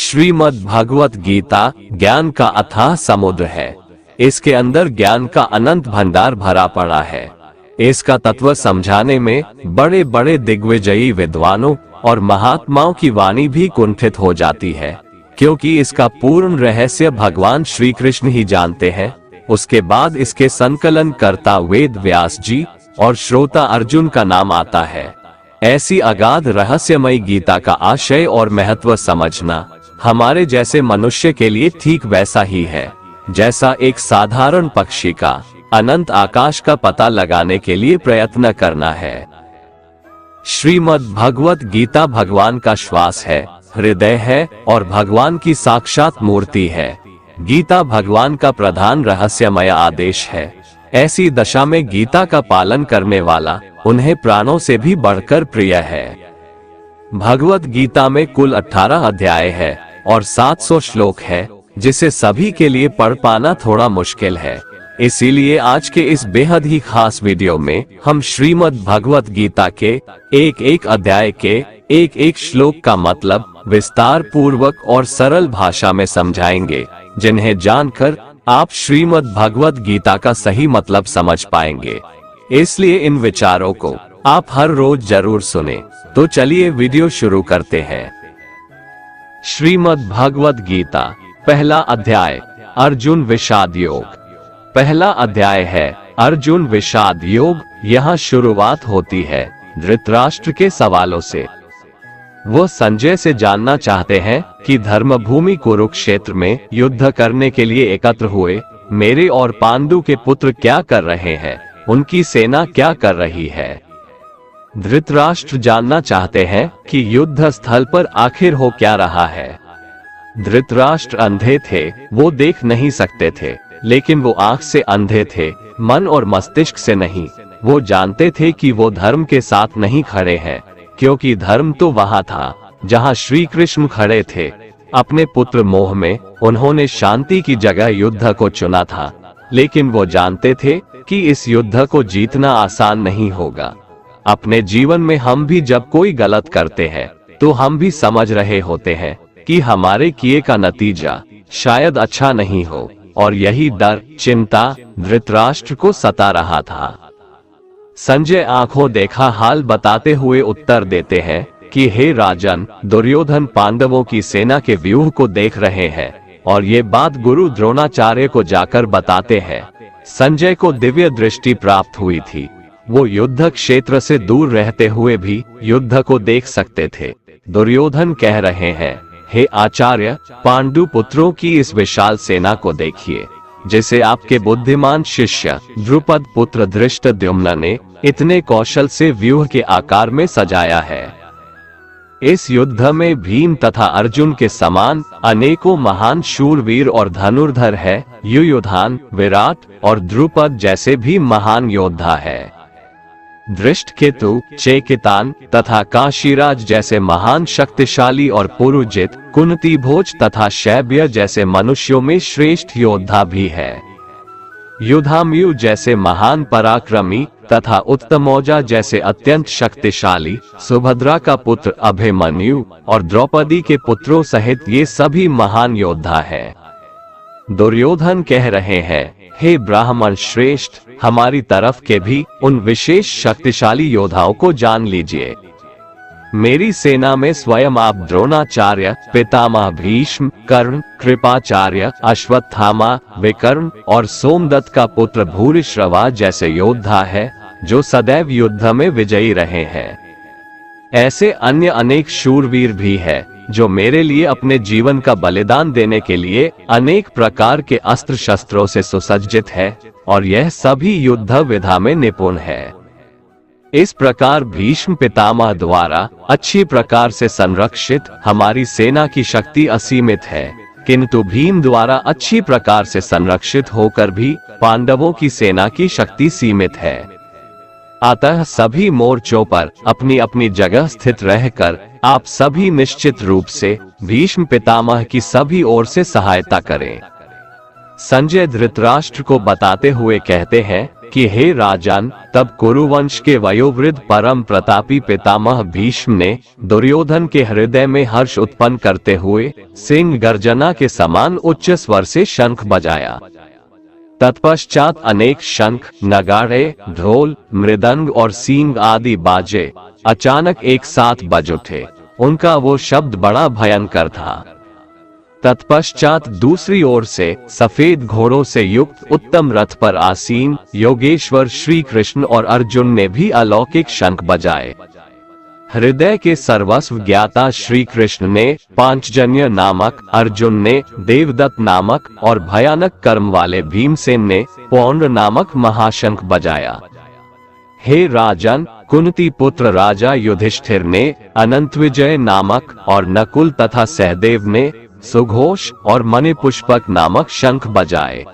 श्रीमद् भगवत गीता ज्ञान का अथाह समुद्र है। इसके अंदर ज्ञान का अनंत भंडार भरा पड़ा है। इसका तत्व समझाने में बड़े बड़े दिग्विजयी विद्वानों और महात्माओं की वाणी भी कुंठित हो जाती है, क्योंकि इसका पूर्ण रहस्य भगवान श्री कृष्ण ही जानते हैं। उसके बाद इसके संकलन करता वेद व्यास जी और श्रोता अर्जुन का नाम आता है। ऐसी अगाध रहस्यमयी गीता का आशय और महत्व समझना हमारे जैसे मनुष्य के लिए ठीक वैसा ही है जैसा एक साधारण पक्षी का अनंत आकाश का पता लगाने के लिए प्रयत्न करना है। श्रीमद् भगवत गीता भगवान का श्वास है, हृदय है और भगवान की साक्षात मूर्ति है। गीता भगवान का प्रधान रहस्यमय आदेश है। ऐसी दशा में गीता का पालन करने वाला उन्हें प्राणों से भी बढ़कर प्रिय है। भगवत गीता में कुल 18 अध्याय है और 700 श्लोक है, जिसे सभी के लिए पढ़ पाना थोड़ा मुश्किल है। इसीलिए आज के इस बेहद ही खास वीडियो में हम श्रीमद् भगवत गीता के एक एक अध्याय के एक एक श्लोक का मतलब विस्तार पूर्वक और सरल भाषा में समझाएंगे, जिन्हें जानकर आप श्रीमद् भगवत गीता का सही मतलब समझ पाएंगे। इसलिए इन विचारों को आप हर रोज जरूर सुने। तो चलिए वीडियो शुरू करते हैं। श्रीमद् भगवत गीता पहला अध्याय अर्जुन विषाद योग। पहला अध्याय है अर्जुन विषाद योग। यहाँ शुरुआत होती है धृतराष्ट्र के सवालों से। वो संजय से जानना चाहते हैं कि धर्मभूमि कुरुक्षेत्र में युद्ध करने के लिए एकत्र हुए मेरे और पांडु के पुत्र क्या कर रहे हैं, उनकी सेना क्या कर रही है। धृतराष्ट्र जानना चाहते हैं कि युद्ध स्थल पर आखिर हो क्या रहा है। धृतराष्ट्र अंधे थे, वो देख नहीं सकते थे, लेकिन वो आंख से अंधे थे, मन और मस्तिष्क से नहीं। वो जानते थे कि वो धर्म के साथ नहीं खड़े हैं, क्योंकि धर्म तो वहां था जहां श्री कृष्ण खड़े थे। अपने पुत्र मोह में उन्होंने शांति की जगह युद्ध को चुना था, लेकिन वो जानते थे कि इस युद्ध को जीतना आसान नहीं होगा। अपने जीवन में हम भी जब कोई गलत करते हैं तो हम भी समझ रहे होते हैं कि हमारे किए का नतीजा शायद अच्छा नहीं हो, और यही डर चिंता धृतराष्ट्र को सता रहा था। संजय आंखों देखा हाल बताते हुए उत्तर देते हैं कि हे राजन, दुर्योधन पांडवों की सेना के व्यूह को देख रहे हैं और ये बात गुरु द्रोणाचार्य को जाकर बताते हैं। संजय को दिव्य दृष्टि प्राप्त हुई थी। वो युद्ध क्षेत्र से दूर रहते हुए भी युद्ध को देख सकते थे। दुर्योधन कह रहे हैं, हे आचार्य, पांडु पुत्रों की इस विशाल सेना को देखिए, जिसे आपके बुद्धिमान शिष्य द्रुपद पुत्र धृष्टद्युम्न ने इतने कौशल से व्यूह के आकार में सजाया है। इस युद्ध में भीम तथा अर्जुन के समान अनेकों महान शूरवीर और धनुर्धर है। युयुधान, विराट और द्रुपद जैसे भी महान योद्धा है। धृष्टकेतु, चेकितान तथा काशीराज जैसे महान शक्तिशाली और पुरुजित, कुंती भोज तथा शैब्य जैसे मनुष्यों में श्रेष्ठ योद्धा भी है। युधामयु जैसे महान पराक्रमी तथा उत्तमौजा जैसे अत्यंत शक्तिशाली, सुभद्रा का पुत्र अभिमन्यु और द्रौपदी के पुत्रों सहित ये सभी महान योद्धा है। दुर्योधन कह रहे हैं, हे ब्राह्मण श्रेष्ठ, हमारी तरफ के भी उन विशेष शक्तिशाली योद्धाओं को जान लीजिए। मेरी सेना में स्वयं आप द्रोणाचार्य, पितामह भीष्म, कर्ण, कृपाचार्य, अश्वत्थामा, विकर्ण और सोमदत्त का पुत्र भूरिश्रवा जैसे योद्धा है, जो सदैव युद्ध में विजयी रहे हैं। ऐसे अन्य अनेक शूरवीर भी है, जो मेरे लिए अपने जीवन का बलिदान देने के लिए अनेक प्रकार के अस्त्र शस्त्रों से सुसज्जित है, और यह सभी युद्ध विधा में निपुण है। इस प्रकार भीष्म पितामह द्वारा अच्छी प्रकार से संरक्षित हमारी सेना की शक्ति असीमित है, किंतु भीम द्वारा अच्छी प्रकार से संरक्षित होकर भी पांडवों की सेना की शक्ति सीमित है। अतः सभी मोर्चों पर अपनी अपनी जगह स्थित रहकर आप सभी निश्चित रूप से भीष्म पितामह की सभी ओर से सहायता करें। संजय धृतराष्ट्र को बताते हुए कहते हैं, कि हे राजन, तब कुरुवंश के वयोवृद्ध परम प्रतापी पितामह भीष्म ने दुर्योधन के हृदय में हर्ष उत्पन्न करते हुए सिंह गर्जना के समान उच्च स्वर से शंख बजाया। तत्पश्चात अनेक शंख, नगाड़े, ढोल, मृदंग और सींग आदि बाजे अचानक एक साथ बज उठे। उनका वो शब्द बड़ा भयंकर था। तत्पश्चात दूसरी ओर से सफेद घोड़ों से युक्त उत्तम रथ पर आसीन योगेश्वर श्री कृष्ण और अर्जुन ने भी अलौकिक शंख बजाए। हृदय के सर्वस्व ज्ञाता श्री कृष्ण ने पांचजन्य नामक, अर्जुन ने देवदत्त नामक और भयानक कर्म वाले भीमसेन ने पौंड नामक महाशंख बजाया। हे राजन, कुंती पुत्र राजा युधिष्ठिर ने अनंतविजय नामक और नकुल तथा सहदेव ने सुघोष और मणिपुष्पक नामक शंख बजाए।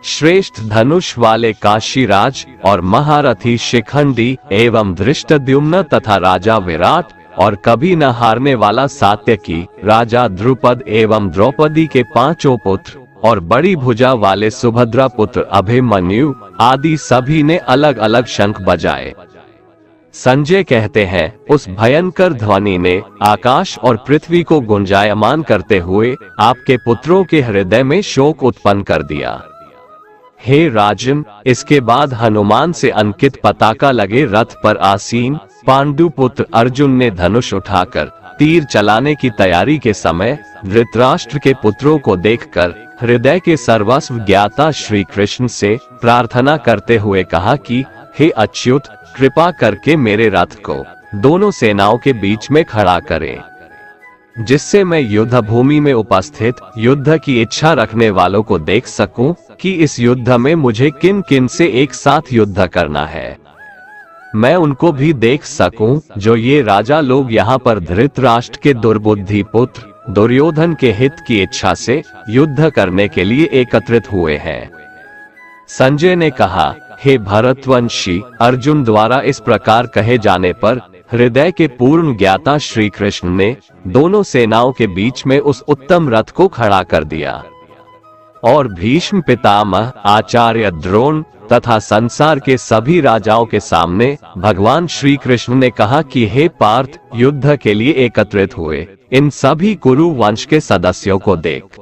श्रेष्ठ धनुष वाले काशीराज और महारथी शिखंडी एवं धृष्टद्युम्न तथा राजा विराट और कभी न हारने वाला सात्यकी, राजा द्रुपद एवं द्रौपदी के पांचों पुत्र और बड़ी भुजा वाले सुभद्रा पुत्र अभिमन्यु आदि सभी ने अलग अलग शंख बजाए। संजय कहते हैं, उस भयंकर ध्वनि ने आकाश और पृथ्वी को गुंजायमान करते हुए आपके पुत्रों के हृदय में शोक उत्पन्न कर दिया। हे राजन, इसके बाद हनुमान से अंकित पताका लगे रथ पर आसीन पांडु पुत्र अर्जुन ने धनुष उठाकर तीर चलाने की तैयारी के समय धृतराष्ट्र के पुत्रों को देखकर हृदय के सर्वस्व ज्ञाता श्री कृष्ण से प्रार्थना करते हुए कहा कि हे अच्युत, कृपा करके मेरे रथ को दोनों सेनाओं के बीच में खड़ा करें, जिससे मैं युद्ध भूमि में उपस्थित युद्ध की इच्छा रखने वालों को देख सकूं कि इस युद्ध में मुझे किन किन से एक साथ युद्ध करना है। मैं उनको भी देख सकूं जो ये राजा लोग यहाँ पर धृतराष्ट्र के दुर्बुद्धि पुत्र दुर्योधन के हित की इच्छा से युद्ध करने के लिए एकत्रित हुए हैं। संजय ने कहा, हे भरतवंशी, अर्जुन द्वारा इस प्रकार कहे जाने पर हृदय के पूर्ण ज्ञाता श्री कृष्ण ने दोनों सेनाओं के बीच में उस उत्तम रथ को खड़ा कर दिया और भीष्म पितामह, आचार्य द्रोण तथा संसार के सभी राजाओं के सामने भगवान श्री कृष्ण ने कहा कि हे पार्थ, युद्ध के लिए एकत्रित हुए इन सभी कुरु वंश के सदस्यों को देख।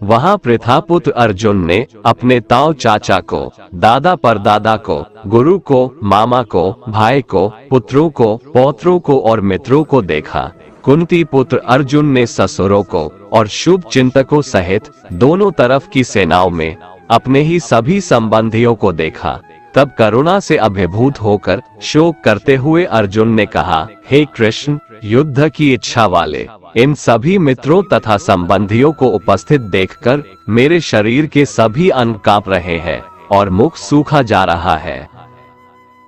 वहां प्रथापुत्र अर्जुन ने अपने ताऊ चाचा को, दादा परदादा को, गुरु को, मामा को, भाई को, पुत्रों को, पौत्रों को और मित्रों को देखा। कुंती पुत्र अर्जुन ने ससुरों को और शुभ चिंतकों सहित दोनों तरफ की सेनाओं में अपने ही सभी संबंधियों को देखा। तब करुणा से अभिभूत होकर शोक करते हुए अर्जुन ने कहा, हे कृष्ण, युद्ध की इच्छा वाले इन सभी मित्रों तथा संबंधियों को उपस्थित देखकर मेरे शरीर के सभी अंग कांप रहे हैं और मुख सूखा जा रहा है।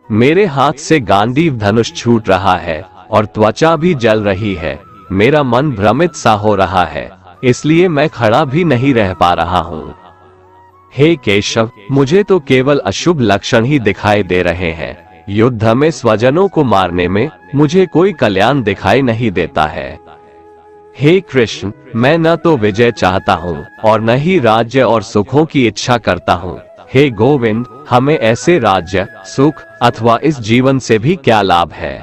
मेरे हाथ से गांडीव धनुष छूट रहा है और त्वचा भी जल रही है। मेरा मन भ्रमित सा हो रहा है, इसलिए मैं खड़ा भी नहीं रह पा रहा हूँ। हे केशव, मुझे तो केवल अशुभ लक्षण ही दिखाई दे रहे हैं। युद्ध में स्वजनों को मारने में मुझे कोई कल्याण दिखाई नहीं देता है। हे कृष्ण, मैं न तो विजय चाहता हूँ और न ही राज्य और सुखों की इच्छा करता हूँ। हे गोविंद, हमें ऐसे राज्य, सुख अथवा इस जीवन से भी क्या लाभ है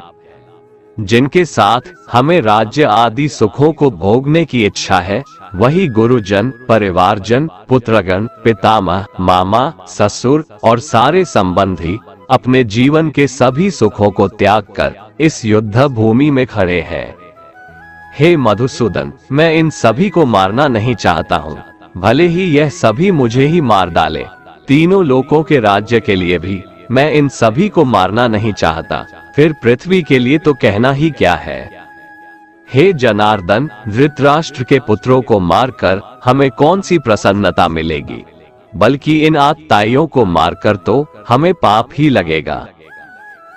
जिनके साथ हमें राज्य आदि सुखों को भोगने की इच्छा है। वही गुरुजन, परिवारजन, पुत्रगण, पितामह, मामा, ससुर और सारे संबंधी अपने जीवन के सभी सुखों को त्याग कर इस युद्ध भूमि में खड़े हैं। हे मधुसूदन, मैं इन सभी को मारना नहीं चाहता हूँ, भले ही यह सभी मुझे ही मार डाले। तीनों लोकों के राज्य के लिए भी मैं इन सभी को मारना नहीं चाहता, फिर पृथ्वी के लिए तो कहना ही क्या है। हे जनार्दन, धृतराष्ट्र के पुत्रों को मारकर हमें कौन सी प्रसन्नता मिलेगी, बल्कि इन आतताइयों को मारकर तो हमें पाप ही लगेगा।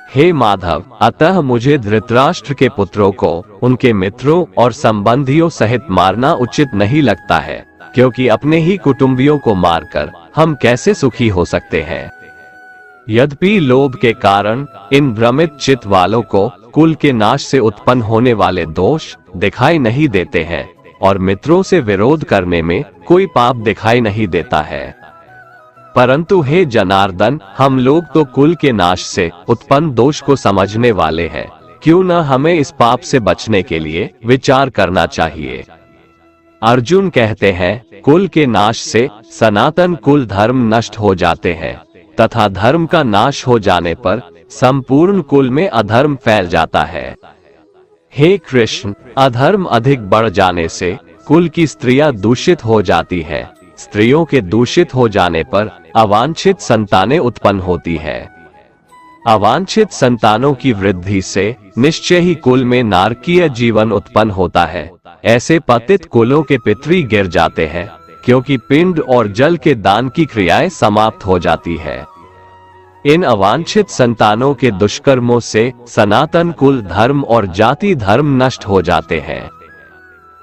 हे माधव, अतः मुझे धृतराष्ट्र के पुत्रों को उनके मित्रों और संबंधियों सहित मारना उचित नहीं लगता है, क्योंकि अपने ही कुटुंबियों को मारकर हम कैसे सुखी हो सकते हैं। यद्यपि लोभ के कारण इन भ्रमित चित्त वालों को कुल के नाश से उत्पन्न होने वाले दोष दिखाई नहीं देते हैं और मित्रों से विरोध करने में कोई पाप दिखाई नहीं देता है। परंतु हे जनार्दन, हम लोग तो कुल के नाश से उत्पन्न दोष को समझने वाले हैं, क्यों न हमें इस पाप से बचने के लिए विचार करना चाहिए। अर्जुन कहते हैं, कुल के नाश से सनातन कुल धर्म नष्ट हो जाते हैं तथा धर्म का नाश हो जाने पर संपूर्ण कुल में अधर्म फैल जाता है। हे कृष्ण, अधर्म अधिक बढ़ जाने से कुल की स्त्रियां दूषित हो जाती है। स्त्रियों के दूषित हो जाने पर अवांछित संतानें उत्पन्न होती है। अवांछित संतानों की वृद्धि से निश्चय ही कुल में नारकीय जीवन उत्पन्न होता है। ऐसे पतित कुलों के पितृ गिर जाते हैं, क्योंकि पिंड और जल के दान की क्रियाएं समाप्त हो जाती है। इन अवांछित संतानों के दुष्कर्मों से सनातन कुल धर्म और जाति धर्म नष्ट हो जाते हैं।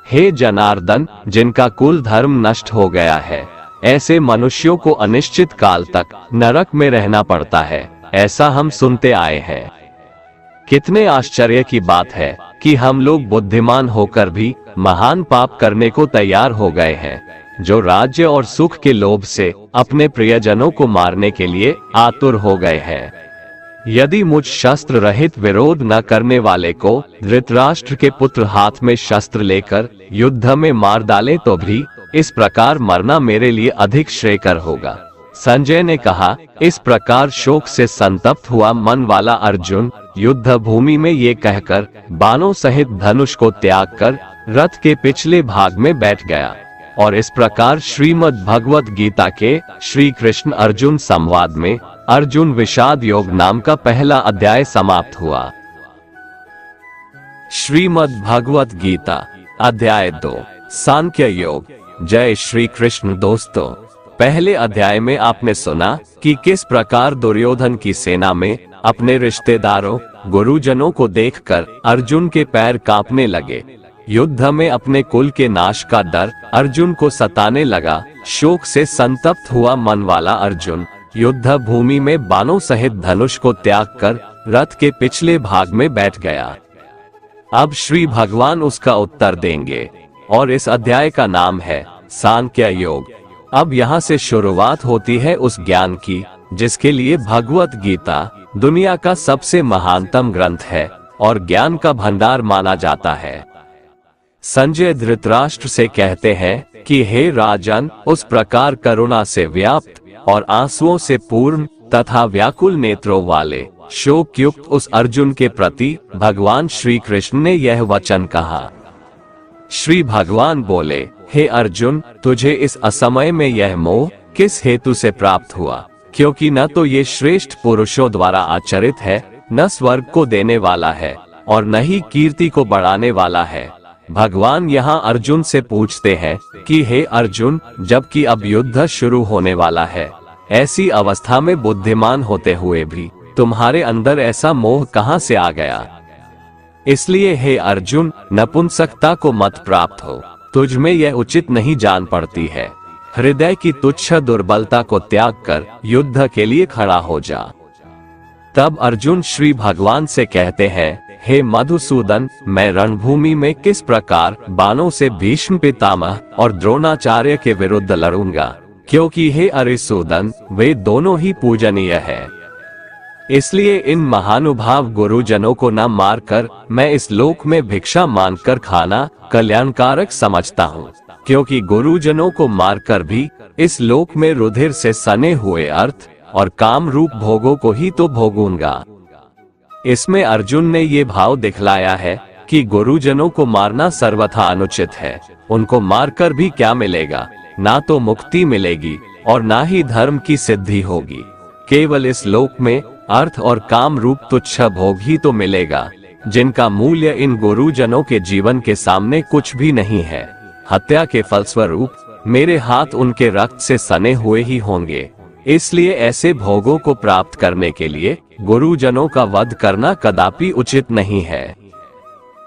हे जनार्दन, जिनका कुल धर्म नष्ट हो गया है, ऐसे मनुष्यों को अनिश्चित काल तक नरक में रहना पड़ता है, ऐसा हम सुनते आए हैं। कितने आश्चर्य की बात है कि हम लोग बुद्धिमान होकर भी महान पाप करने को तैयार हो गए हैं, जो राज्य और सुख के लोभ से अपने प्रियजनों को मारने के लिए आतुर हो गए हैं। यदि मुझ शस्त्र रहित विरोध न करने वाले को धृतराष्ट्र के पुत्र हाथ में शस्त्र लेकर युद्ध में मार डाले तो भी इस प्रकार मरना मेरे लिए अधिक श्रेयकर होगा। संजय ने कहा, इस प्रकार शोक से संतप्त हुआ मन वाला अर्जुन युद्ध भूमि में ये कहकर बाणों सहित धनुष को त्याग कर रथ के पिछले भाग में बैठ गया। और इस प्रकार श्रीमद् भगवत गीता के श्री कृष्ण अर्जुन संवाद में अर्जुन विषाद योग नाम का पहला अध्याय समाप्त हुआ। श्रीमद् भगवत गीता अध्याय 2 सांख्य योग। जय श्री कृष्ण। दोस्तों, पहले अध्याय में आपने सुना कि किस प्रकार दुर्योधन की सेना में अपने रिश्तेदारों गुरुजनों को देखकर अर्जुन के पैर कांपने लगे। युद्ध में अपने कुल के नाश का डर अर्जुन को सताने लगा। शोक से संतप्त हुआ मन वाला अर्जुन युद्ध भूमि में बाणों सहित धनुष को त्याग कर रथ के पिछले भाग में बैठ गया। अब श्री भगवान उसका उत्तर देंगे और इस अध्याय का नाम है सांख्य योग। अब यहाँ से शुरुआत होती है उस ज्ञान की जिसके लिए भगवत गीता दुनिया का सबसे महानतम ग्रंथ है और ज्ञान का भंडार माना जाता है। संजय धृतराष्ट्र से कहते हैं कि हे राजन, उस प्रकार करुणा से व्याप्त और आंसुओं से पूर्ण तथा व्याकुल नेत्रों वाले शोक युक्त उस अर्जुन के प्रति भगवान श्री कृष्ण ने यह वचन कहा। श्री भगवान बोले, हे अर्जुन, तुझे इस असमय में यह मोह किस हेतु से प्राप्त हुआ? क्योंकि न तो ये श्रेष्ठ पुरुषों द्वारा आचरित है, न स्वर्ग को देने वाला है और न ही कीर्ति को बढ़ाने वाला है। भगवान यहाँ अर्जुन से पूछते हैं कि हे अर्जुन, जबकि अब युद्ध शुरू होने वाला है, ऐसी अवस्था में बुद्धिमान होते हुए भी तुम्हारे अंदर ऐसा मोह कहाँ से आ गया? इसलिए हे अर्जुन, नपुंसकता को मत प्राप्त हो, तुझ में यह उचित नहीं जान पड़ती है। हृदय की तुच्छ दुर्बलता को त्याग कर युद्ध के लिए खड़ा हो जा। तब अर्जुन श्री भगवान से कहते हैं, हे मधुसूदन, मैं रणभूमि में किस प्रकार बाणों से भीष्म पितामह और द्रोणाचार्य के विरुद्ध लड़ूंगा, क्योंकि हे अरिसूदन, वे दोनों ही पूजनीय है। इसलिए इन महानुभाव गुरुजनों को न मारकर मैं इस लोक में भिक्षा मांगकर खाना कल्याणकारक समझता हूँ, क्योंकि गुरुजनों को मारकर भी इस लोक में रुधिर से सने हुए अर्थ और काम रूप भोगों को ही तो भोगूंगा। इसमें अर्जुन ने ये भाव दिखलाया है कि गुरुजनों को मारना सर्वथा अनुचित है। उनको मारकर भी क्या मिलेगा? ना तो मुक्ति मिलेगी और ना ही धर्म की सिद्धि होगी। केवल इस लोक में अर्थ और काम रूप तुच्छ भोग ही तो मिलेगा, जिनका मूल्य इन गुरुजनों के जीवन के सामने कुछ भी नहीं है। हत्या के फलस्वरूप मेरे हाथ उनके रक्त से सने हुए ही होंगे। इसलिए ऐसे भोगों को प्राप्त करने के लिए गुरुजनों का वध करना कदापि उचित नहीं है।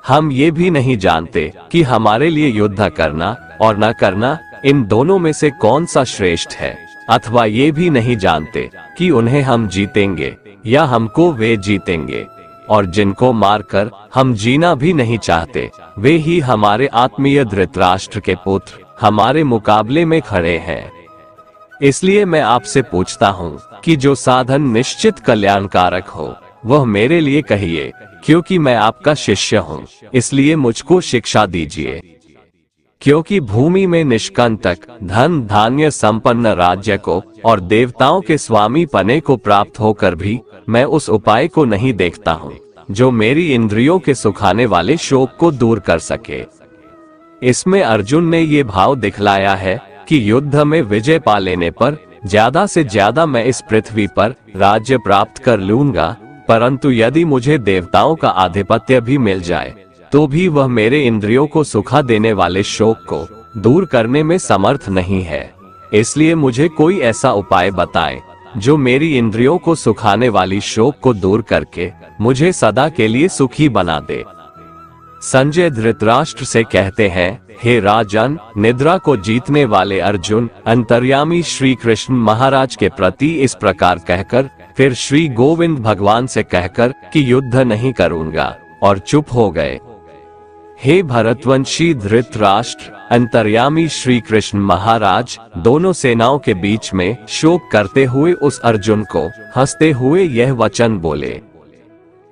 हम ये भी नहीं जानते कि हमारे लिए युद्ध करना और न करना, इन दोनों में से कौन सा श्रेष्ठ है, अथवा ये भी नहीं जानते कि उन्हें हम जीतेंगे या हमको वे जीतेंगे। और जिनको मारकर हम जीना भी नहीं चाहते, वे ही हमारे आत्मीय धृतराष्ट्र के पुत्र हमारे मुकाबले में खड़े हैं। इसलिए मैं आपसे पूछता हूँ कि जो साधन निश्चित कल्याणकारक हो वह मेरे लिए कहिए, क्योंकि मैं आपका शिष्य हूँ, इसलिए मुझको शिक्षा दीजिए। क्योंकि भूमि में निष्कंटक धन धान्य संपन्न राज्य को और देवताओं के स्वामी पने को प्राप्त होकर भी मैं उस उपाय को नहीं देखता हूँ जो मेरी इंद्रियों के सुखाने वाले शोक को दूर कर सके। इसमें अर्जुन ने ये भाव दिखलाया है कि युद्ध में विजय पा लेने पर ज्यादा से ज्यादा मैं इस पृथ्वी पर राज्य प्राप्त कर लूंगा, परंतु यदि मुझे देवताओं का आधिपत्य भी मिल जाए तो भी वह मेरे इंद्रियों को सुखा देने वाले शोक को दूर करने में समर्थ नहीं है। इसलिए मुझे कोई ऐसा उपाय बताएं जो मेरी इंद्रियों को सुखाने वाली शोक को दूर करके मुझे सदा के लिए सुखी बना दे। संजय धृतराष्ट्र से कहते हैं, हे राजन, निद्रा को जीतने वाले अर्जुन अंतर्यामी श्री कृष्ण महाराज के प्रति इस प्रकार कहकर फिर श्री गोविंद भगवान से कहकर कि युद्ध नहीं करूंगा और चुप हो गए। हे भरतवंशी धृतराष्ट्र, अंतर्यामी श्री कृष्ण महाराज दोनों सेनाओं के बीच में शोक करते हुए उस अर्जुन को हंसते हुए यह वचन बोले।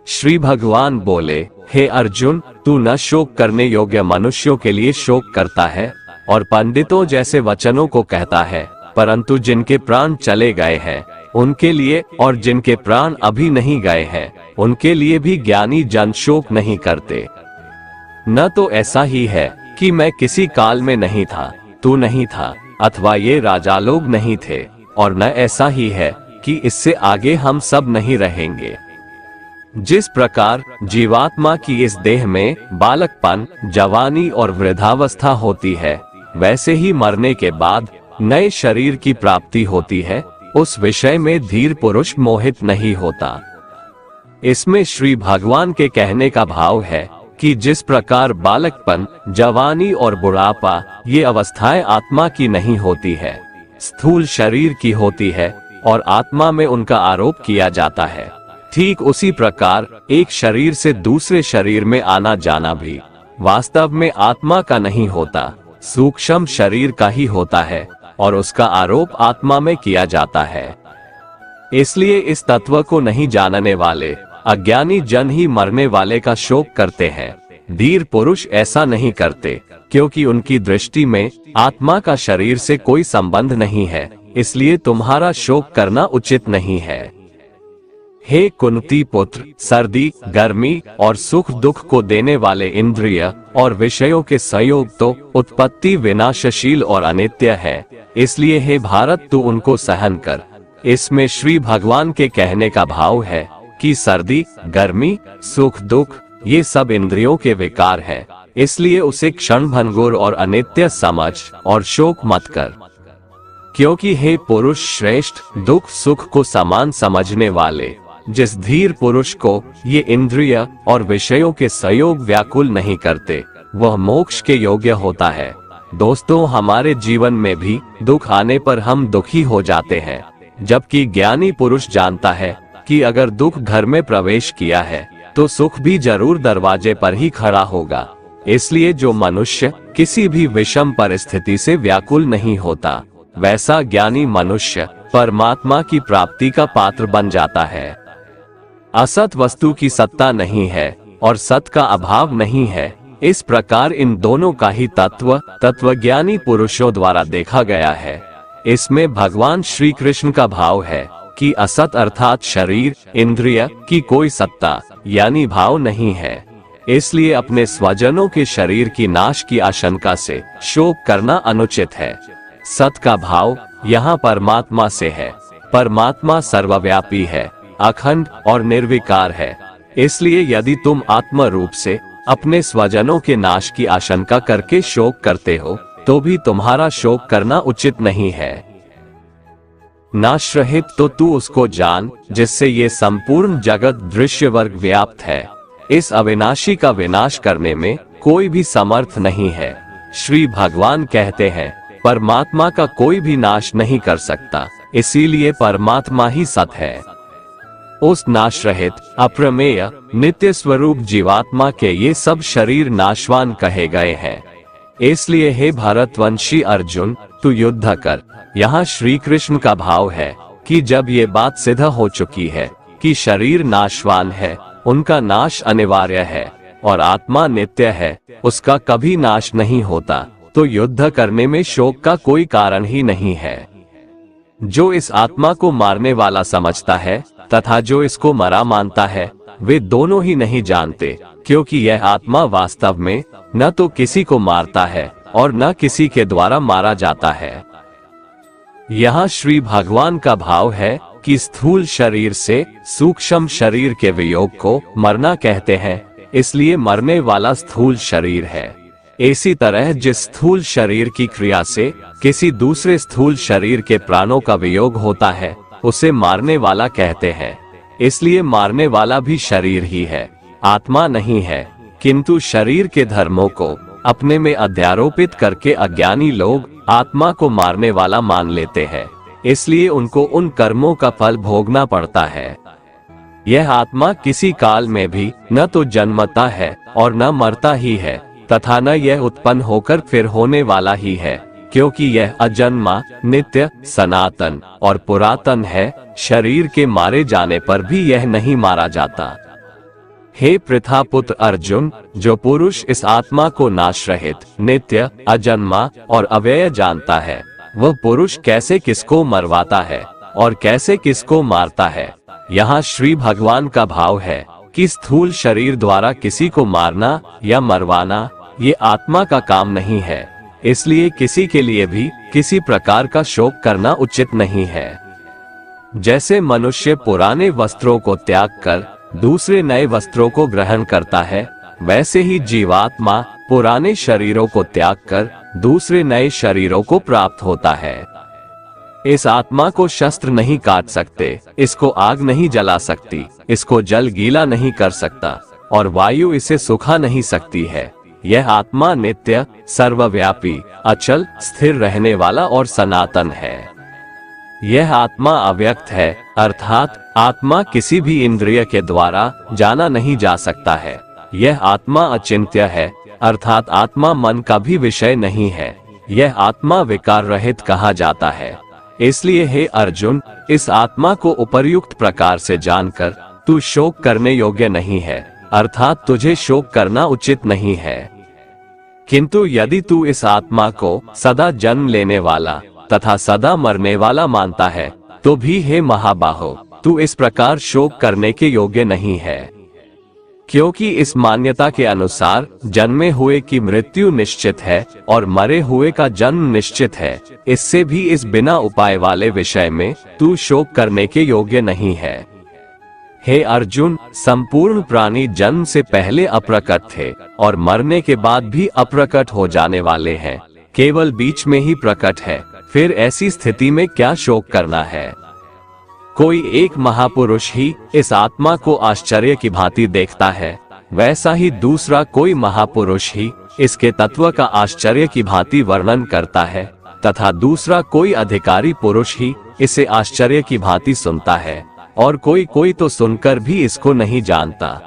श्री भगवान बोले, हे अर्जुन, तू न शोक करने योग्य मनुष्यों के लिए शोक करता है और पंडितों जैसे वचनों को कहता है, परंतु जिनके प्राण चले गए हैं उनके लिए और जिनके प्राण अभी नहीं गए हैं उनके लिए भी ज्ञानी जन शोक नहीं करते। न तो ऐसा ही है कि मैं किसी काल में नहीं था, तू नहीं था, अथवा ये राजा लोग नहीं थे, और न ऐसा ही है कि इससे आगे हम सब नहीं रहेंगे। जिस प्रकार जीवात्मा की इस देह में बालकपन, जवानी और वृद्धावस्था होती है, वैसे ही मरने के बाद नए शरीर की प्राप्ति होती है, उस विषय में धीर पुरुष मोहित नहीं होता। इसमें श्री भगवान के कहने का भाव है कि जिस प्रकार बालकपन, जवानी और बुढ़ापा ये अवस्थाएं आत्मा की नहीं होती है, स्थूल शरीर की होती है और आत्मा में उनका आरोप किया जाता है, ठीक उसी प्रकार एक शरीर से दूसरे शरीर में आना जाना भी वास्तव में आत्मा का नहीं होता, सूक्ष्म शरीर का ही होता है और उसका आरोप आत्मा में किया जाता है। इसलिए इस तत्व को नहीं जानने वाले अज्ञानी जन ही मरने वाले का शोक करते हैं। धीर पुरुष ऐसा नहीं करते, क्योंकि उनकी दृष्टि में आत्मा का शरीर से कोई संबंध नहीं है, इसलिए तुम्हारा शोक करना उचित नहीं है। हे कुंती पुत्र, सर्दी, गर्मी और सुख दुख को देने वाले इंद्रिय और विषयों के संयोग तो उत्पत्ति विनाशशील और अनित्य है, इसलिए हे भारत तू उनको सहन कर। इसमें श्री भगवान के कहने का भाव है कि सर्दी, गर्मी, सुख दुख ये सब इंद्रियों के विकार हैं, इसलिए उसे क्षण भंगुर और अनित्य समझ और शोक मत कर। क्योंकि हे पुरुष श्रेष्ठ, दुख सुख को समान समझने वाले जिस धीर पुरुष को ये इंद्रिय और विषयों के संयोग व्याकुल नहीं करते, वह मोक्ष के योग्य होता है। दोस्तों, हमारे जीवन में भी दुख आने पर हम दुखी हो जाते हैं, जबकि ज्ञानी पुरुष जानता है कि अगर दुख घर में प्रवेश किया है तो सुख भी जरूर दरवाजे पर ही खड़ा होगा। इसलिए जो मनुष्य किसी भी विषम परिस्थिति से व्याकुल नहीं होता, वैसा ज्ञानी मनुष्य परमात्मा की प्राप्ति का पात्र बन जाता है। असत वस्तु की सत्ता नहीं है और सत का अभाव नहीं है, इस प्रकार इन दोनों का ही तत्वज्ञानी पुरुषों द्वारा देखा गया है। इसमें भगवान श्री कृष्ण का भाव है कि असत अर्थात शरीर, इंद्रिय की कोई सत्ता यानी भाव नहीं है, इसलिए अपने स्वजनों के शरीर की नाश की आशंका से शोक करना अनुचित है। सत का भाव यहाँ परमात्मा से है। परमात्मा सर्वव्यापी है, अखंड और निर्विकार है, इसलिए यदि तुम आत्म रूप से अपने स्वजनों के नाश की आशंका करके शोक करते हो तो भी तुम्हारा शोक करना उचित नहीं है। नाश रहित तो तू उसको जान जिससे ये संपूर्ण जगत दृश्य वर्ग व्याप्त है। इस अविनाशी का विनाश करने में कोई भी समर्थ नहीं है। श्री भगवान कहते हैं, परमात्मा का कोई भी नाश नहीं कर सकता, इसीलिए परमात्मा ही सत है। उस नाश रहित, अप्रमेय, नित्य स्वरूप जीवात्मा के ये सब शरीर नाशवान कहे गए हैं। इसलिए हे भारतवंशी अर्जुन, तू युद्ध कर। यहाँ श्री कृष्ण का भाव है कि जब ये बात सिद्ध हो चुकी है कि शरीर नाशवान है, उनका नाश अनिवार्य है और आत्मा नित्य है, उसका कभी नाश नहीं होता, तो युद्ध करने में शोक का कोई कारण ही नहीं है। जो इस आत्मा को मारने वाला समझता है तथा जो इसको मरा मानता है, वे दोनों ही नहीं जानते, क्योंकि यह आत्मा वास्तव में न तो किसी को मारता है और न किसी के द्वारा मारा जाता है। यहाँ श्री भगवान का भाव है कि स्थूल शरीर से सूक्ष्म शरीर के वियोग को मरना कहते हैं, इसलिए मरने वाला स्थूल शरीर है। इसी तरह जिस स्थूल शरीर की क्रिया से किसी दूसरे स्थूल शरीर के प्राणों का वियोग होता है, उसे मारने वाला कहते हैं। इसलिए मारने वाला भी शरीर ही है, आत्मा नहीं है। किंतु शरीर के धर्मों को अपने में अध्यारोपित करके अज्ञानी लोग आत्मा को मारने वाला मान लेते हैं, इसलिए उनको उन कर्मों का फल भोगना पड़ता है। यह आत्मा किसी काल में भी न तो जन्मता है और न मरता ही है, तथा न यह उत्पन्न होकर फिर होने वाला ही है, क्योंकि यह अजन्मा, नित्य, सनातन और पुरातन है। शरीर के मारे जाने पर भी यह नहीं मारा जाता। हे पृथापुत्र अर्जुन, जो पुरुष इस आत्मा को नाश रहित, नित्य, अजन्मा और अव्यय जानता है, वह पुरुष कैसे किसको मरवाता है और कैसे किसको मारता है। यहाँ श्री भगवान का भाव है कि स्थूल शरीर द्वारा किसी को मारना या मरवाना ये आत्मा का काम नहीं है, इसलिए किसी के लिए भी किसी प्रकार का शोक करना उचित नहीं है। जैसे मनुष्य पुराने वस्त्रों को त्याग कर दूसरे नए वस्त्रों को ग्रहण करता है, वैसे ही जीवात्मा पुराने शरीरों को त्याग कर दूसरे नए शरीरों को प्राप्त होता है। इस आत्मा को शस्त्र नहीं काट सकते, इसको आग नहीं जला सकती, इसको जल गीला नहीं कर सकता और वायु इसे सुखा नहीं सकती है। यह आत्मा नित्य, सर्वव्यापी, अचल, स्थिर रहने वाला और सनातन है। यह आत्मा अव्यक्त है, अर्थात आत्मा किसी भी इंद्रिय के द्वारा जाना नहीं जा सकता है। यह आत्मा अचिंत्य है, अर्थात आत्मा मन का भी विषय नहीं है। यह आत्मा विकार रहित कहा जाता है। इसलिए हे अर्जुन, इस आत्मा को उपर्युक्त प्रकार से जानकर तू शोक करने योग्य नहीं है, अर्थात तुझे शोक करना उचित नहीं है। किंतु यदि तू इस आत्मा को सदा जन्म लेने वाला तथा सदा मरने वाला मानता है, तो भी हे महाबाहो, तू इस प्रकार शोक करने के योग्य नहीं है। क्योंकि इस मान्यता के अनुसार जन्मे हुए की मृत्यु निश्चित है और मरे हुए का जन्म निश्चित है, इससे भी इस बिना उपाय वाले विषय में तू शोक करने के योग्य नहीं है। हे अर्जुन, संपूर्ण प्राणी जन्म से पहले अप्रकट थे और मरने के बाद भी अप्रकट हो जाने वाले हैं, केवल बीच में ही प्रकट है। फिर ऐसी स्थिति में क्या शोक करना है। कोई एक महापुरुष ही इस आत्मा को आश्चर्य की भांति देखता है, वैसा ही दूसरा कोई महापुरुष ही इसके तत्व का आश्चर्य की भांति वर्णन करता है, तथा दूसरा कोई अधिकारी पुरुष ही इसे आश्चर्य की भांति सुनता है, और कोई कोई तो सुनकर भी इसको नहीं जानता।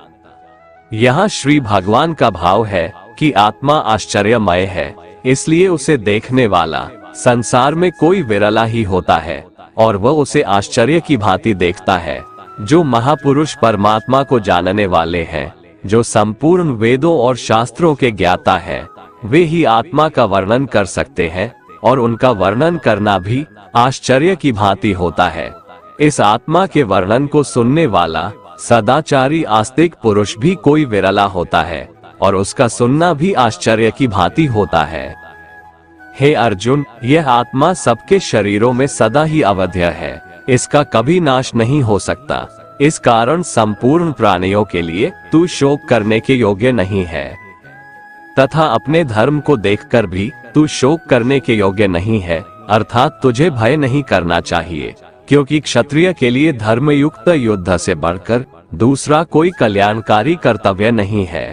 यहाँ श्री भगवान का भाव है कि आत्मा आश्चर्यमय है, इसलिए उसे देखने वाला संसार में कोई विरला ही होता है और वह उसे आश्चर्य की भांति देखता है। जो महापुरुष परमात्मा को जानने वाले हैं, जो संपूर्ण वेदों और शास्त्रों के ज्ञाता हैं, वे ही आत्मा का वर्णन कर सकते हैं और उनका वर्णन करना भी आश्चर्य की भांति होता है। इस आत्मा के वर्णन को सुनने वाला सदाचारी आस्तिक पुरुष भी कोई विरला होता है और उसका सुनना भी आश्चर्य की भांति होता है। हे अर्जुन, यह आत्मा सबके शरीरों में सदा ही अवध्य है, इसका कभी नाश नहीं हो सकता। इस कारण संपूर्ण प्राणियों के लिए तू शोक करने के योग्य नहीं है, तथा अपने धर्म को देखकर भी तू शोक करने के योग्य नहीं है, अर्थात तुझे भय नहीं करना चाहिए, क्योंकि क्षत्रिय के लिए धर्मयुक्त युद्ध से बढ़कर दूसरा कोई कल्याणकारी कर्तव्य नहीं है।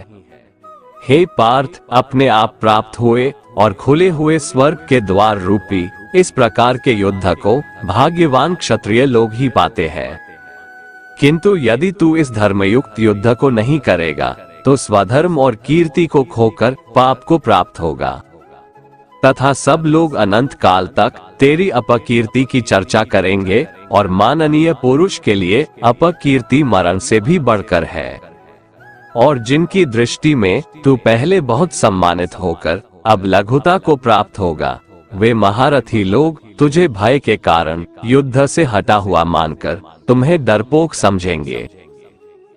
हे पार्थ, अपने आप प्राप्त हुए और खुले हुए स्वर्ग के द्वार रूपी इस प्रकार के युद्ध को भाग्यवान क्षत्रिय लोग ही पाते हैं। किंतु यदि तू इस धर्मयुक्त युद्ध को नहीं करेगा, तो स्वधर्म और कीर्ति को खोकर पाप को प्राप्त होगा। तथा सब लोग अनंत काल तक तेरी अपकीर्ति की चर्चा करेंगे और माननीय पुरुष के लिए अपकीर्ति मरण से भी बढ़कर है। और जिनकी दृष्टि में तू पहले बहुत सम्मानित होकर अब लघुता को प्राप्त होगा, वे महारथी लोग तुझे भय के कारण युद्ध से हटा हुआ मानकर तुम्हें डरपोक समझेंगे।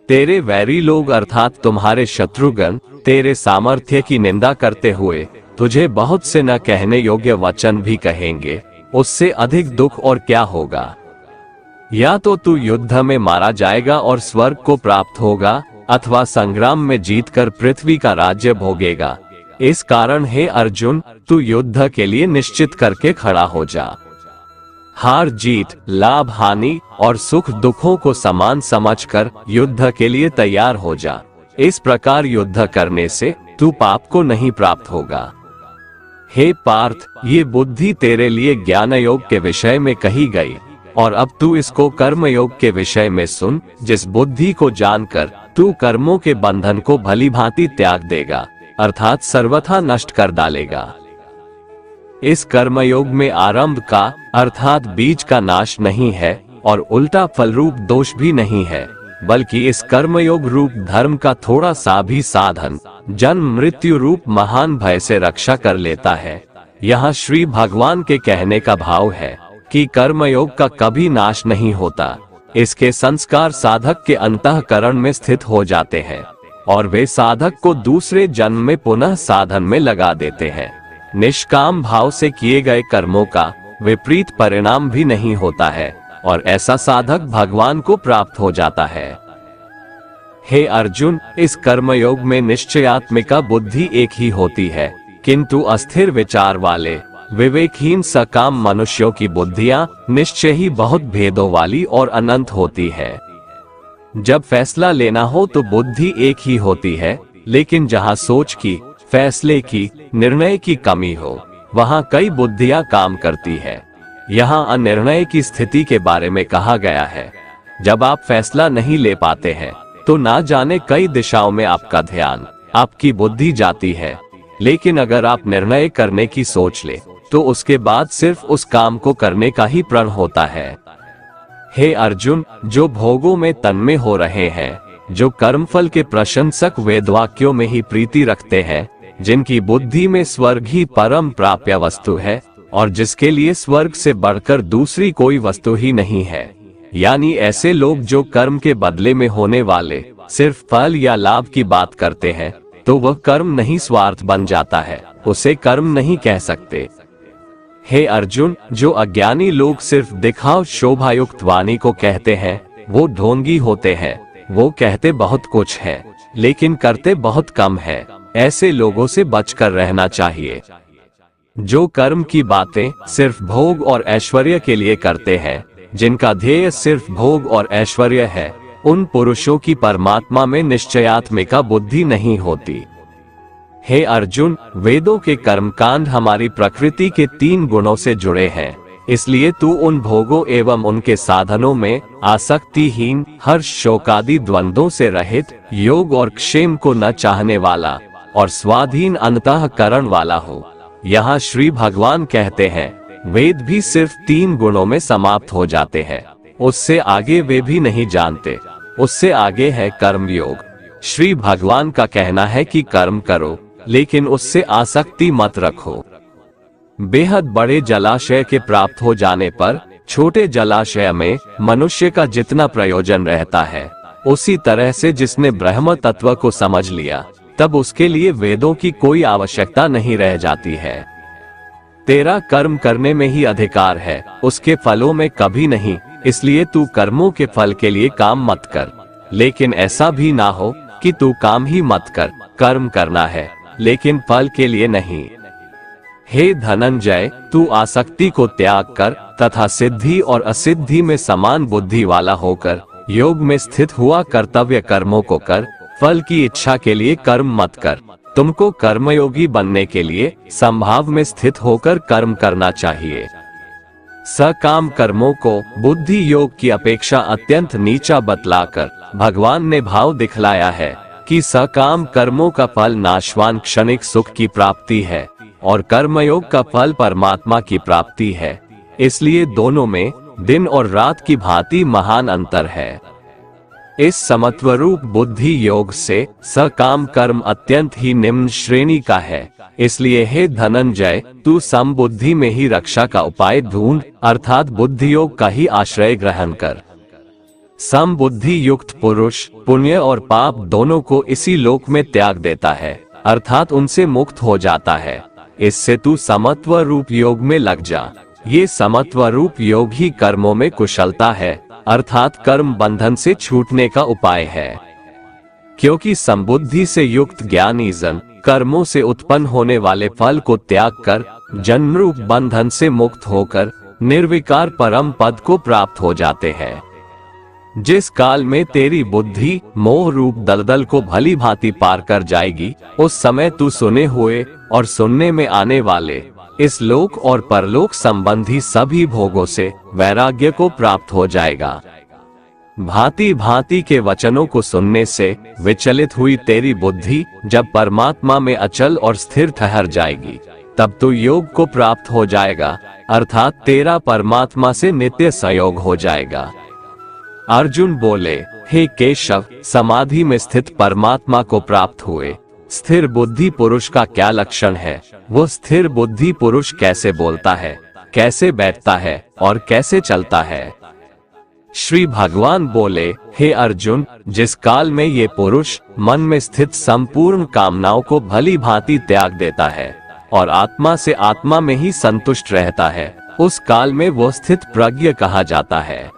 तेरे वैरी लोग अर्थात तुम्हारे शत्रुगण तेरे सामर्थ्य की निंदा करते हुए तुझे बहुत से न कहने योग्य वचन भी कहेंगे। उससे अधिक दुख और क्या होगा? या तो तू युद्ध में मारा जाएगा और स्वर्ग को प्राप्त होगा, अथवा संग्राम में जीतकर पृथ्वी का राज्य भोगेगा। इस कारण हे अर्जुन, तू युद्ध के लिए निश्चित करके खड़ा हो जा। हार जीत, लाभ हानि और सुख दुखों को समान समझकर युद्ध के लिए तैयार हो जा। इस प्रकार युद्ध करने से तू पाप को नहीं प्राप्त होगा। हे पार्थ, ये बुद्धि तेरे लिए ज्ञान योग के विषय में कही गई, और अब तू इसको कर्म योग के विषय में सुन। जिस बुद्धि को जानकर तू कर्मों के बंधन को भली भांति त्याग देगा, अर्थात सर्वथा नष्ट कर डालेगा। इस कर्मयोग में आरंभ का अर्थात बीज का नाश नहीं है और उल्टा फल रूप दोष भी नहीं है, बल्कि इस कर्मयोग रूप धर्म का थोड़ा सा भी साधन जन्म मृत्यु रूप महान भय से रक्षा कर लेता है। यहाँ श्री भगवान के कहने का भाव है कि कर्मयोग का कभी नाश नहीं होता। इसके संस्कार साधक के अंतःकरण में स्थित हो जाते हैं और वे साधक को दूसरे जन्म में पुनः साधन में लगा देते हैं। निष्काम भाव से किए गए कर्मों का विपरीत परिणाम भी नहीं होता है और ऐसा साधक भगवान को प्राप्त हो जाता है। हे अर्जुन, इस कर्मयोग में निश्चयात्मिका बुद्धि एक ही होती है, किंतु अस्थिर विचार वाले विवेकहीन सकाम मनुष्यों की बुद्धियां निश्चय ही बहुत भेदों वाली और अनंत होती है। जब फैसला लेना हो तो बुद्धि एक ही होती है, लेकिन जहां सोच की, फैसले की, निर्णय की कमी हो, वहां कई बुद्धियां काम करती है। यहाँ अनिर्णय की स्थिति के बारे में कहा गया है। जब आप फैसला नहीं ले पाते हैं तो ना जाने कई दिशाओं में आपका ध्यान, आपकी बुद्धि जाती है, लेकिन अगर आप निर्णय करने की सोच ले तो उसके बाद सिर्फ उस काम को करने का ही प्रण होता है। हे अर्जुन, जो भोगों में तन्मय हो रहे हैं, जो कर्मफल के प्रशंसक वेदवाक्यों में ही प्रीति रखते हैं, जिनकी बुद्धि में स्वर्ग ही परम प्राप्य वस्तु है और जिसके लिए स्वर्ग से बढ़कर दूसरी कोई वस्तु ही नहीं है, यानी ऐसे लोग जो कर्म के बदले में होने वाले सिर्फ फल या लाभ की बात करते हैं, तो वह कर्म नहीं स्वार्थ बन जाता है, उसे कर्म नहीं कह सकते। हे अर्जुन, जो अज्ञानी लोग सिर्फ दिखाव शोभायुक्त वाणी को कहते हैं, वो ढोंगी होते हैं। वो कहते बहुत कुछ है लेकिन करते बहुत कम है। ऐसे लोगों से बचकर रहना चाहिए। जो कर्म की बातें सिर्फ भोग और ऐश्वर्य के लिए करते हैं, जिनका ध्येय सिर्फ भोग और ऐश्वर्य है, उन पुरुषों की परमात्मा में निश्चयात्मिका बुद्धि नहीं होती। हे अर्जुन, वेदों के कर्मकांड हमारी प्रकृति के 3 गुणों से जुड़े हैं, इसलिए तू उन भोगों एवं उनके साधनों में आसक्तिहीन, हर्ष शोकादि द्वंद्वों से रहित, योग और क्षेम को न चाहने वाला और स्वाधीन अंतःकरण वाला हो। यहाँ श्री भगवान कहते हैं, वेद भी सिर्फ 3 गुणों में समाप्त हो जाते हैं, उससे आगे वे भी नहीं जानते। उससे आगे है कर्म योग। श्री भगवान का कहना है कि कर्म करो, लेकिन उससे आसक्ति मत रखो। बेहद बड़े जलाशय के प्राप्त हो जाने पर छोटे जलाशय में मनुष्य का जितना प्रयोजन रहता है, उसी तरह से जिसने ब्रह्म तत्व को समझ लिया, तब उसके लिए वेदों की कोई आवश्यकता नहीं रह जाती है। तेरा कर्म करने में ही अधिकार है, उसके फलों में कभी नहीं। इसलिए तू कर्मों के फल के लिए काम मत कर, लेकिन ऐसा भी ना हो कि तू काम ही मत कर। कर्म करना है लेकिन फल के लिए नहीं। हे धनंजय, तू आसक्ति को त्याग कर तथा सिद्धि और असिद्धि में समान बुद्धि वाला होकर योग में स्थित हुआ कर्तव्य कर्मों को कर। फल की इच्छा के लिए कर्म मत कर। तुमको कर्मयोगी बनने के लिए संभाव में स्थित होकर कर्म करना चाहिए। सकाम कर्मों को बुद्धि योग की अपेक्षा अत्यंत नीचा बतलाकर भगवान ने भाव दिखलाया है कि सकाम कर्मों का फल नाशवान क्षणिक सुख की प्राप्ति है और कर्मयोग का फल परमात्मा की प्राप्ति है। इसलिए दोनों में दिन और रात की भांति महान अंतर है। इस समत्वरूप बुद्धि योग से सकाम कर्म अत्यंत ही निम्न श्रेणी का है। इसलिए हे धनंजय, तू समबुद्धि में ही रक्षा का उपाय ढूंढ, अर्थात बुद्धि योग का ही आश्रय ग्रहण कर। समबुद्धि युक्त पुरुष पुण्य और पाप दोनों को इसी लोक में त्याग देता है, अर्थात उनसे मुक्त हो जाता है। इससे तू समत्व रूप योग में लग जा। ये समत्व रूप योग ही कर्मों में कुशलता है, अर्थात कर्म बंधन से छूटने का उपाय है। क्योंकि समबुद्धि से युक्त ज्ञानी जन कर्मों से उत्पन्न होने वाले फल को त्याग कर जन्म रूप बंधन से मुक्त होकर निर्विकार परम पद को प्राप्त हो जाते हैं। जिस काल में तेरी बुद्धि मोह रूप दलदल को भली भांति पार कर जाएगी, उस समय तू सुने हुए और सुनने में आने वाले इस लोक और परलोक संबंधी सभी भोगों से वैराग्य को प्राप्त हो जाएगा। भांति भांति के वचनों को सुनने से विचलित हुई तेरी बुद्धि जब परमात्मा में अचल और स्थिर ठहर जाएगी, तब तो योग को प्राप्त हो जाएगा, अर्थात तेरा परमात्मा से नित्य संयोग हो जाएगा। अर्जुन बोले, हे केशव, समाधि में स्थित परमात्मा को प्राप्त हुए स्थिर बुद्धि पुरुष का क्या लक्षण है? वो स्थिर बुद्धि पुरुष कैसे बोलता है, कैसे बैठता है और कैसे चलता है? श्री भगवान बोले, हे अर्जुन, जिस काल में ये पुरुष मन में स्थित संपूर्ण कामनाओं को भली भांति त्याग देता है और आत्मा से आत्मा में ही संतुष्ट रहता है, उस काल में वो स्थित प्रज्ञ कहा जाता है।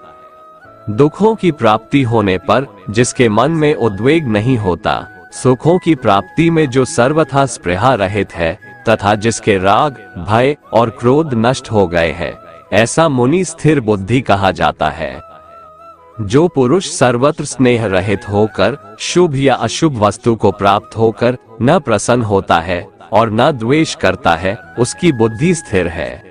दुखों की प्राप्ति होने पर जिसके मन में उद्वेग नहीं होता, सुखों की प्राप्ति में जो सर्वथा स्पृहा रहित है तथा जिसके राग, भय और क्रोध नष्ट हो गए हैं, ऐसा मुनि स्थिर बुद्धि कहा जाता है। जो पुरुष सर्वत्र स्नेह रहित होकर शुभ या अशुभ वस्तु को प्राप्त होकर न प्रसन्न होता है और न द्वेष करता है, उसकी बुद्धि स्थिर है।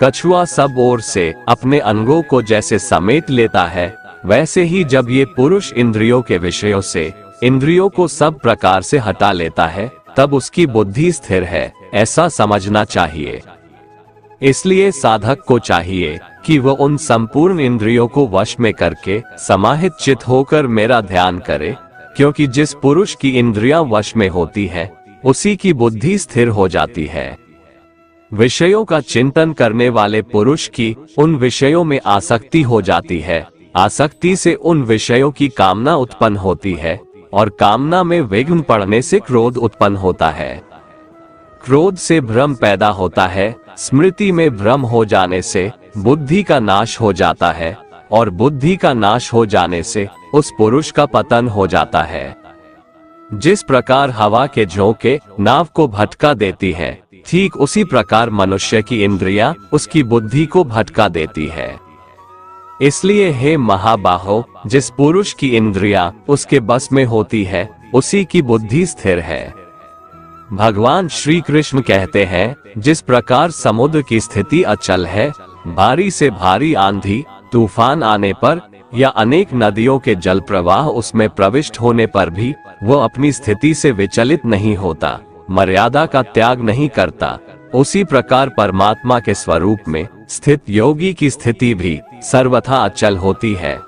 कछुआ सब ओर से अपने अंगों को जैसे समेट लेता है, वैसे ही जब ये पुरुष इंद्रियों के विषयों से इंद्रियों को सब प्रकार से हटा लेता है, तब उसकी बुद्धि स्थिर है, ऐसा समझना चाहिए। इसलिए साधक को चाहिए कि वह उन संपूर्ण इंद्रियों को वश में करके समाहित चित होकर मेरा ध्यान करे, क्योंकि जिस पुरुष की इंद्रियां वश में होती है, उसी की बुद्धि स्थिर हो जाती है। विषयों का चिंतन करने वाले पुरुष की उन विषयों में आसक्ति हो जाती है, आसक्ति से उन विषयों की कामना उत्पन्न होती है और कामना में विघ्न पड़ने से क्रोध उत्पन्न होता है। क्रोध से भ्रम पैदा होता है, स्मृति में भ्रम हो जाने से बुद्धि का नाश हो जाता है और बुद्धि का नाश हो जाने से उस पुरुष का पतन हो जाता है। जिस प्रकार हवा के झोंके नाव को भटका देती है, ठीक उसी प्रकार मनुष्य की इंद्रियां उसकी बुद्धि को भटका देती है। इसलिए हे महाबाहो, जिस पुरुष की इंद्रियां उसके बस में होती है, उसी की बुद्धि स्थिर है। भगवान श्री कृष्ण कहते हैं, जिस प्रकार समुद्र की स्थिति अचल है, भारी से भारी आंधी तूफान आने पर या अनेक नदियों के जल प्रवाह उसमें प्रविष्ट होने पर भी वह अपनी स्थिति से विचलित नहीं होता, मर्यादा का त्याग नहीं करता, उसी प्रकार परमात्मा के स्वरूप में स्थित योगी की स्थिति भी सर्वथा अचल होती है।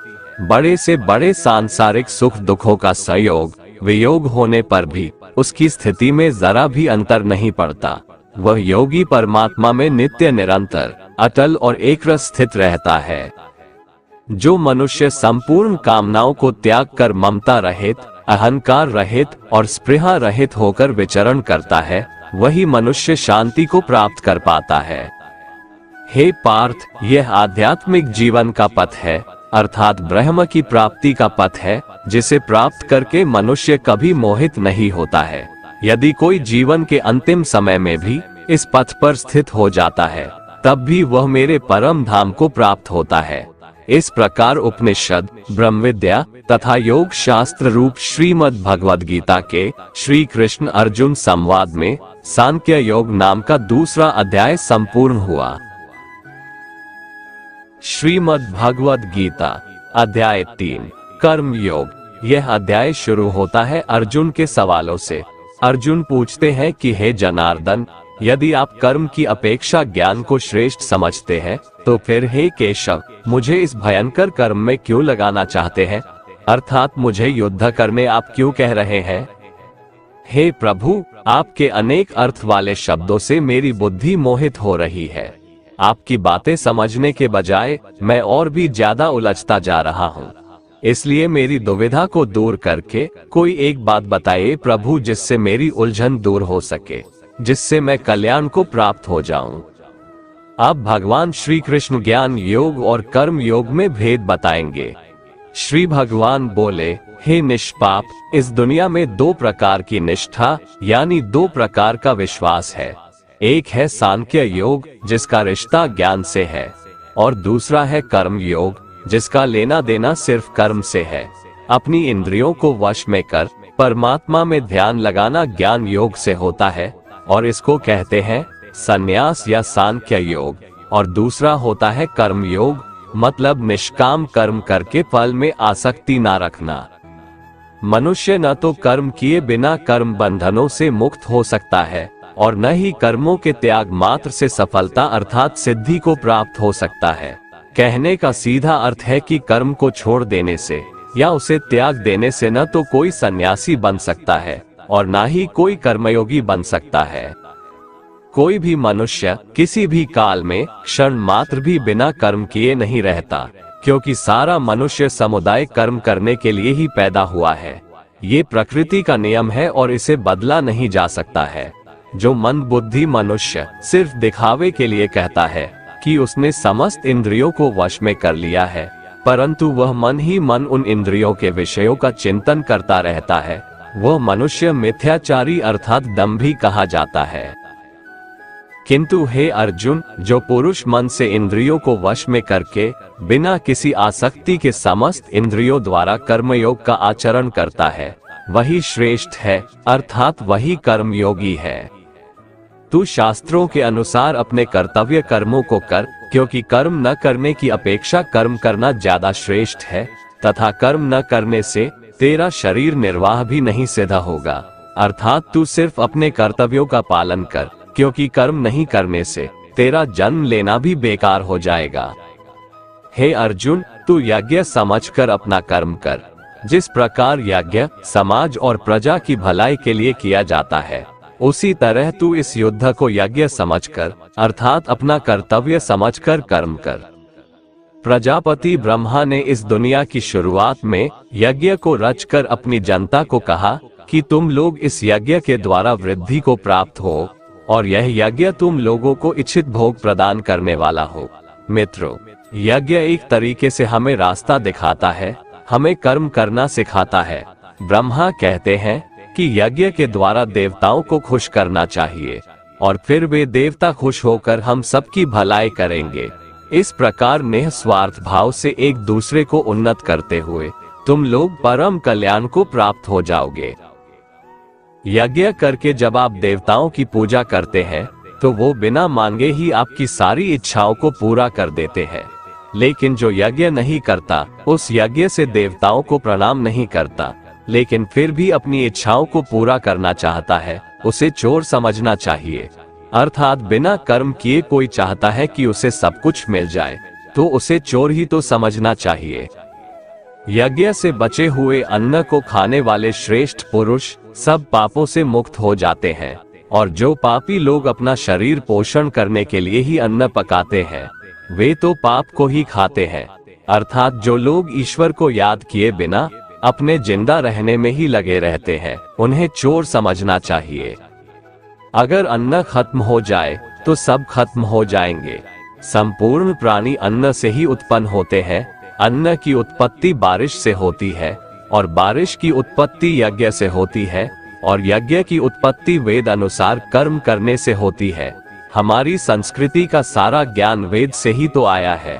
बड़े से बड़े सांसारिक सुख दुखों का संयोग वियोग होने पर भी उसकी स्थिति में जरा भी अंतर नहीं पड़ता। वह योगी परमात्मा में नित्य निरंतर अटल और एकरस स्थित रहता है। जो मनुष्य संपूर्ण कामनाओं को त्याग कर ममता रहित, अहंकार रहित और स्पृहा रहित होकर विचरण करता है, वही मनुष्य शांति को प्राप्त कर पाता है। हे पार्थ, यह आध्यात्मिक जीवन का पथ है, अर्थात ब्रह्म की प्राप्ति का पथ है, जिसे प्राप्त करके मनुष्य कभी मोहित नहीं होता है। यदि कोई जीवन के अंतिम समय में भी इस पथ पर स्थित हो जाता है, तब भी वह मेरे परम धाम को प्राप्त होता है। इस प्रकार उपनिषद, ब्रह्म विद्या तथा योग शास्त्र रूप श्रीमद् भगवद गीता के श्री कृष्ण अर्जुन संवाद में सांख्य योग नाम का दूसरा अध्याय संपूर्ण हुआ। श्रीमद् भगवद गीता अध्याय 3 कर्म योग। यह अध्याय शुरू होता है अर्जुन के सवालों से। अर्जुन पूछते हैं कि हे जनार्दन, यदि आप कर्म की अपेक्षा ज्ञान को श्रेष्ठ समझते हैं, तो फिर हे केशव, मुझे इस भयंकर कर्म में क्यों लगाना चाहते हैं? अर्थात मुझे युद्ध करने आप क्यों कह रहे हैं? हे प्रभु, आपके अनेक अर्थ वाले शब्दों से मेरी बुद्धि मोहित हो रही है। आपकी बातें समझने के बजाय मैं और भी ज्यादा उलझता जा रहा हूँ। इसलिए मेरी दुविधा को दूर करके कोई एक बात बताइए प्रभु, जिससे मेरी उलझन दूर हो सके, जिससे मैं कल्याण को प्राप्त हो जाऊं। अब भगवान श्री कृष्ण ज्ञान योग और कर्म योग में भेद बताएंगे। श्री भगवान बोले, हे निष्पाप, इस दुनिया में दो प्रकार की निष्ठा यानी दो प्रकार का विश्वास है। एक है सांख्य योग, जिसका रिश्ता ज्ञान से है, और दूसरा है कर्म योग, जिसका लेना देना सिर्फ कर्म से है। अपनी इंद्रियों को वश में कर परमात्मा में ध्यान लगाना ज्ञान योग से होता है, और इसको कहते हैं संन्यास या सांख्य योग। और दूसरा होता है कर्म योग, मतलब निष्काम कर्म करके फल में आसक्ति ना रखना। मनुष्य न तो कर्म किए बिना कर्म बंधनों से मुक्त हो सकता है, और न ही कर्मों के त्याग मात्र से सफलता अर्थात सिद्धि को प्राप्त हो सकता है। कहने का सीधा अर्थ है कि कर्म को छोड़ देने से या उसे त्याग देने से न तो कोई सन्यासी बन सकता है और ना ही कोई कर्मयोगी बन सकता है। कोई भी मनुष्य किसी भी काल में क्षण मात्र भी बिना कर्म किए नहीं रहता, क्योंकि सारा मनुष्य समुदाय कर्म करने के लिए ही पैदा हुआ है। ये प्रकृति का नियम है और इसे बदला नहीं जा सकता है। जो मंद बुद्धि मनुष्य सिर्फ दिखावे के लिए कहता है कि उसने समस्त इंद्रियों को वश में कर लिया है, परंतु वह मन ही मन उन इंद्रियों के विषयों का चिंतन करता रहता है, वह मनुष्य मिथ्याचारी अर्थात दंभी कहा जाता है। किंतु हे अर्जुन, जो पुरुष मन से इंद्रियों को वश में करके बिना किसी आसक्ति के समस्त इंद्रियों द्वारा कर्मयोग का आचरण करता है, वही श्रेष्ठ है, अर्थात वही कर्मयोगी है। तू शास्त्रों के अनुसार अपने कर्तव्य कर्मों को कर, क्योंकि कर्म न करने की अपेक्षा कर्म करना ज्यादा श्रेष्ठ है, तथा कर्म न करने से तेरा शरीर निर्वाह भी नहीं सिद्ध होगा। अर्थात तू सिर्फ अपने कर्तव्यों का पालन कर, क्योंकि कर्म नहीं करने से तेरा जन्म लेना भी बेकार हो जाएगा। हे अर्जुन, तू यज्ञ समझकर अपना कर्म कर। जिस प्रकार यज्ञ समाज और प्रजा की भलाई के लिए किया जाता है, उसी तरह तू इस युद्ध को यज्ञ समझकर अर्थात अपना कर्तव्य समझकर कर्म कर। प्रजापति ब्रह्मा ने इस दुनिया की शुरुआत में यज्ञ को रचकर अपनी जनता को कहा कि तुम लोग इस यज्ञ के द्वारा वृद्धि को प्राप्त हो, और यह यज्ञ तुम लोगों को इच्छित भोग प्रदान करने वाला हो। मित्रों, यज्ञ एक तरीके से हमें रास्ता दिखाता है, हमें कर्म करना सिखाता है। ब्रह्मा कहते हैं कि यज्ञ के द्वारा देवताओं को खुश करना चाहिए, और फिर वे देवता खुश होकर हम सबकी भलाई करेंगे। इस प्रकार निस्वार्थ भाव से एक दूसरे को उन्नत करते हुए तुम लोग परम कल्याण को प्राप्त हो जाओगे। यज्ञ करके जब आप देवताओं की पूजा करते हैं, तो वो बिना मांगे ही आपकी सारी इच्छाओं को पूरा कर देते हैं। लेकिन जो यज्ञ नहीं करता, उस यज्ञ से देवताओं को प्रणाम नहीं करता, लेकिन फिर भी अपनी इच्छाओं को पूरा करना चाहता है, उसे चोर समझना चाहिए। अर्थात बिना कर्म किए कोई चाहता है कि उसे सब कुछ मिल जाए, तो उसे चोर ही तो समझना चाहिए। यज्ञ से बचे हुए अन्न को खाने वाले श्रेष्ठ पुरुष सब पापों से मुक्त हो जाते हैं, और जो पापी लोग अपना शरीर पोषण करने के लिए ही अन्न पकाते हैं, वे तो पाप को ही खाते हैं। अर्थात जो लोग ईश्वर को याद किए बिना अपने जिंदा रहने में ही लगे रहते हैं, उन्हें चोर समझना चाहिए। अगर अन्न खत्म हो जाए तो सब खत्म हो जाएंगे। संपूर्ण प्राणी अन्न से ही उत्पन्न होते हैं। अन्न की उत्पत्ति बारिश से होती है, और बारिश की उत्पत्ति यज्ञ से होती है, और यज्ञ की उत्पत्ति वेद अनुसार कर्म करने से होती है। हमारी संस्कृति का सारा ज्ञान वेद से ही तो आया है,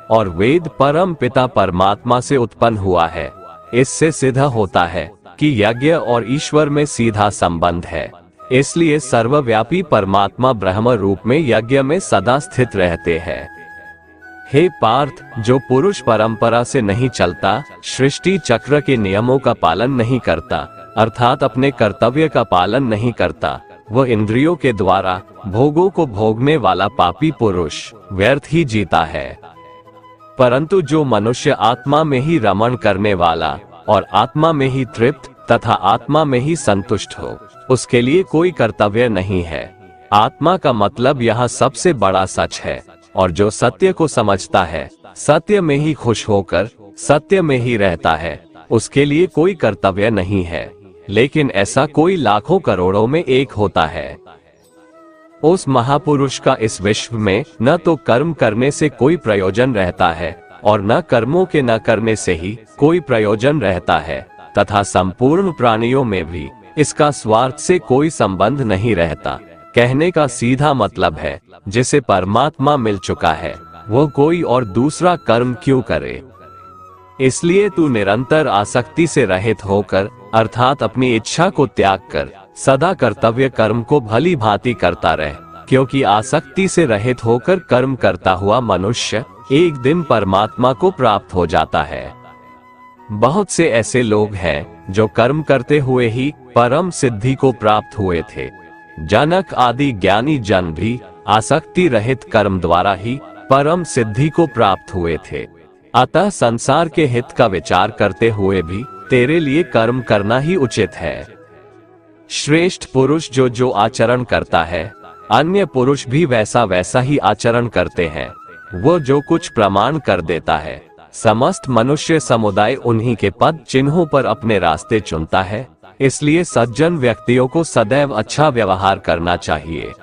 और वेद परम पिता परमात्मा से उत्पन्न हुआ है। इससे सिद्ध होता है कि यज्ञ और ईश्वर में सीधा संबंध है। इसलिए सर्वव्यापी परमात्मा ब्रह्म रूप में यज्ञ में सदा स्थित रहते हैं। हे पार्थ, जो पुरुष परंपरा से नहीं चलता, सृष्टि चक्र के नियमों का पालन नहीं करता, अर्थात अपने कर्तव्य का पालन नहीं करता, वह इंद्रियों के द्वारा भोगों को भोगने वाला पापी पुरुष व्यर्थ ही जीता है। परंतु जो मनुष्य आत्मा में ही रमण करने वाला और आत्मा में ही तृप्त तथा आत्मा में ही संतुष्ट हो, उसके लिए कोई कर्तव्य नहीं है। आत्मा का मतलब यह सबसे बड़ा सच है, और जो सत्य को समझता है, सत्य में ही खुश होकर सत्य में ही रहता है, उसके लिए कोई कर्तव्य नहीं है। लेकिन ऐसा कोई लाखों करोड़ों में एक होता है। उस महापुरुष का इस विश्व में न तो कर्म करने से कोई प्रयोजन रहता है और न कर्मों के न करने से ही कोई प्रयोजन रहता है, तथा संपूर्ण प्राणियों में भी इसका स्वार्थ से कोई संबंध नहीं रहता। कहने का सीधा मतलब है, जिसे परमात्मा मिल चुका है वो कोई और दूसरा कर्म क्यों करे। इसलिए तू निरंतर आसक्ति से रहित होकर, अर्थात अपनी इच्छा को त्याग कर सदा कर्तव्य कर्म को भली भांति करता रहे, क्योंकि आसक्ति से रहित होकर कर्म करता हुआ मनुष्य एक दिन परमात्मा को प्राप्त हो जाता है। बहुत से ऐसे लोग हैं जो कर्म करते हुए ही परम सिद्धि को प्राप्त हुए थे। जनक आदि ज्ञानी जन भी आसक्ति रहित कर्म द्वारा ही परम सिद्धि को प्राप्त हुए थे। अतः संसार के हित का विचार करते हुए भी तेरे लिए कर्म करना ही उचित है। श्रेष्ठ पुरुष जो जो आचरण करता है, अन्य पुरुष भी वैसा वैसा ही आचरण करते हैं। वो जो कुछ प्रमाण कर देता है, समस्त मनुष्य समुदाय उन्हीं के पद चिन्हों पर अपने रास्ते चुनता है। इसलिए सज्जन व्यक्तियों को सदैव अच्छा व्यवहार करना चाहिए।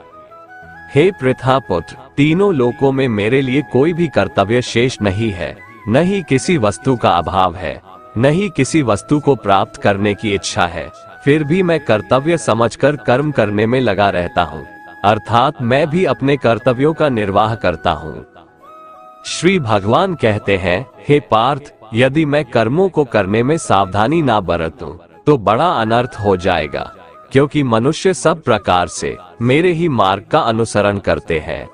हे पृथापुत्र, तीनों लोकों में मेरे लिए कोई भी कर्तव्य शेष नहीं है। न ही किसी वस्तु का अभाव है, न ही किसी वस्तु को प्राप्त करने की इच्छा है। फिर भी मैं कर्तव्य समझकर कर्म करने में लगा रहता हूँ, अर्थात मैं भी अपने कर्तव्यों का निर्वाह करता हूँ। श्री भगवान कहते हैं, हे पार्थ, यदि मैं कर्मों को करने में सावधानी ना बरतूं तो बड़ा अनर्थ हो जाएगा, क्योंकि मनुष्य सब प्रकार से मेरे ही मार्ग का अनुसरण करते हैं।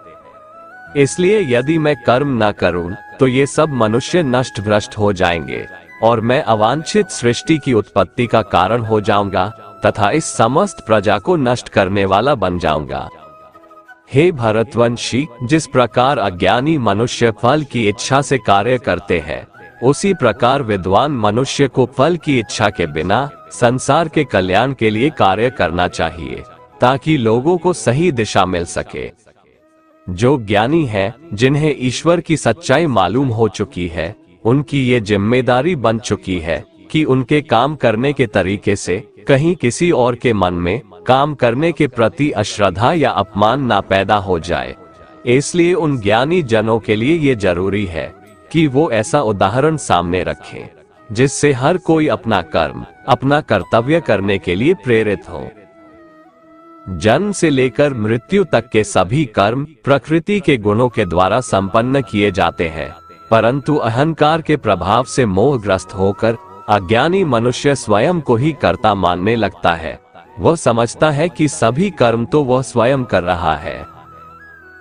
इसलिए यदि मैं कर्म न करूं तो ये सब मनुष्य नष्ट भ्रष्ट हो जाएंगे और मैं अवांछित सृष्टि की उत्पत्ति का कारण हो जाऊंगा तथा इस समस्त प्रजा को नष्ट करने वाला बन जाऊंगा। हे भरतवंशी, जिस प्रकार अज्ञानी मनुष्य फल की इच्छा से कार्य करते हैं, उसी प्रकार विद्वान मनुष्य को फल की इच्छा के बिना संसार के कल्याण के लिए कार्य करना चाहिए, ताकि लोगों को सही दिशा मिल सके। जो ज्ञानी हैं, जिन्हें ईश्वर की सच्चाई मालूम हो चुकी है, उनकी ये जिम्मेदारी बन चुकी है कि उनके काम करने के तरीके से कहीं किसी और के मन में काम करने के प्रति अश्रद्धा या अपमान ना पैदा हो जाए। इसलिए उन ज्ञानी जनों के लिए ये जरूरी है कि वो ऐसा उदाहरण सामने रखें जिससे हर कोई अपना कर्म, अपना कर्तव्य करने के लिए प्रेरित हो। जन्म से लेकर मृत्यु तक के सभी कर्म प्रकृति के गुणों के द्वारा संपन्न किए जाते हैं, परंतु अहंकार के प्रभाव से मोहग्रस्त होकर अज्ञानी मनुष्य स्वयं को ही कर्ता मानने लगता है। वह समझता है कि सभी कर्म तो वह स्वयं कर रहा है।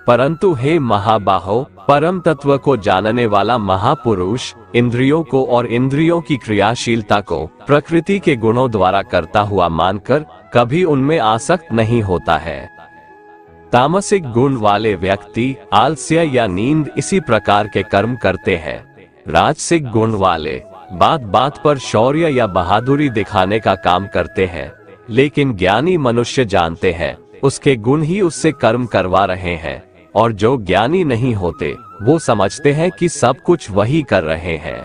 परंतु हे महाबाहो, परम तत्व को जानने वाला महापुरुष इंद्रियों को और इंद्रियों की क्रियाशीलता को प्रकृति के गुणों द्वारा करता हुआ मानकर कभी उनमें आसक्त नहीं होता है। तामसिक गुण वाले व्यक्ति आलस्य या नींद इसी प्रकार के कर्म करते हैं। राजसिक गुण वाले बात बात पर शौर्य या बहादुरी दिखाने का काम करते हैं, लेकिन ज्ञानी मनुष्य जानते हैं उसके गुण ही उससे कर्म करवा रहे हैं, और जो ज्ञानी नहीं होते वो समझते हैं कि सब कुछ वही कर रहे हैं।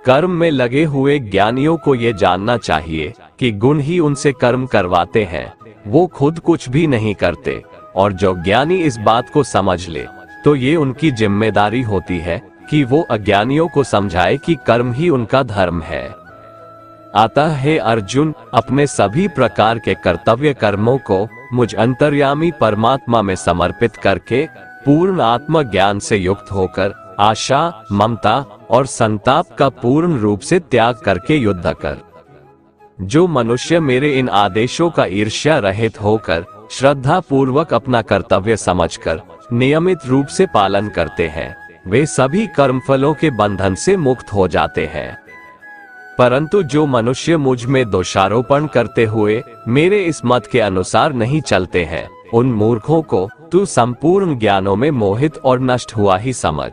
कर्म में लगे हुए ज्ञानियों को ये जानना चाहिए कि गुण ही उनसे कर्म करवाते हैं, वो खुद कुछ भी नहीं करते। और जो ज्ञानी इस बात को समझ ले तो ये उनकी जिम्मेदारी होती है कि वो अज्ञानियों को समझाए कि कर्म ही उनका धर्म है। अतः हे अर्जुन, अपने सभी प्रकार के कर्तव्य कर्मों को मुझ अंतर्यामी परमात्मा में समर्पित करके पूर्ण आत्म ज्ञान से युक्त होकर आशा, ममता और संताप का पूर्ण रूप से त्याग करके युद्ध कर। जो मनुष्य मेरे इन आदेशों का ईर्ष्या रहित होकर श्रद्धा पूर्वक अपना कर्तव्य समझकर नियमित रूप से पालन करते हैं, वे सभी कर्मफलों के बंधन से मुक्त हो जाते हैं। परंतु जो मनुष्य मुझ में दोषारोपण करते हुए मेरे इस मत के अनुसार नहीं चलते हैं, उन मूर्खों को तू संपूर्ण ज्ञानों में मोहित और नष्ट हुआ ही समझ।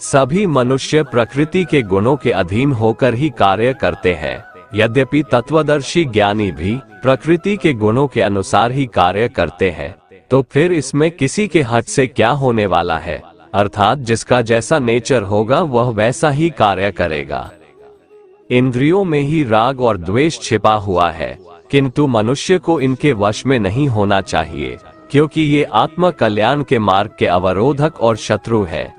सभी मनुष्य प्रकृति के गुणों के अधीन होकर ही कार्य करते हैं। यद्यपि तत्वदर्शी ज्ञानी भी प्रकृति के गुणों के अनुसार ही कार्य करते हैं, तो फिर इसमें किसी के हट से क्या होने वाला है, अर्थात जिसका जैसा नेचर होगा वह वैसा ही कार्य करेगा। इंद्रियों में ही राग और द्वेष छिपा हुआ है, किंतु मनुष्य को इनके वश में नहीं होना चाहिए, क्योंकि ये आत्म कल्याण के मार्ग के अवरोधक और शत्रु है।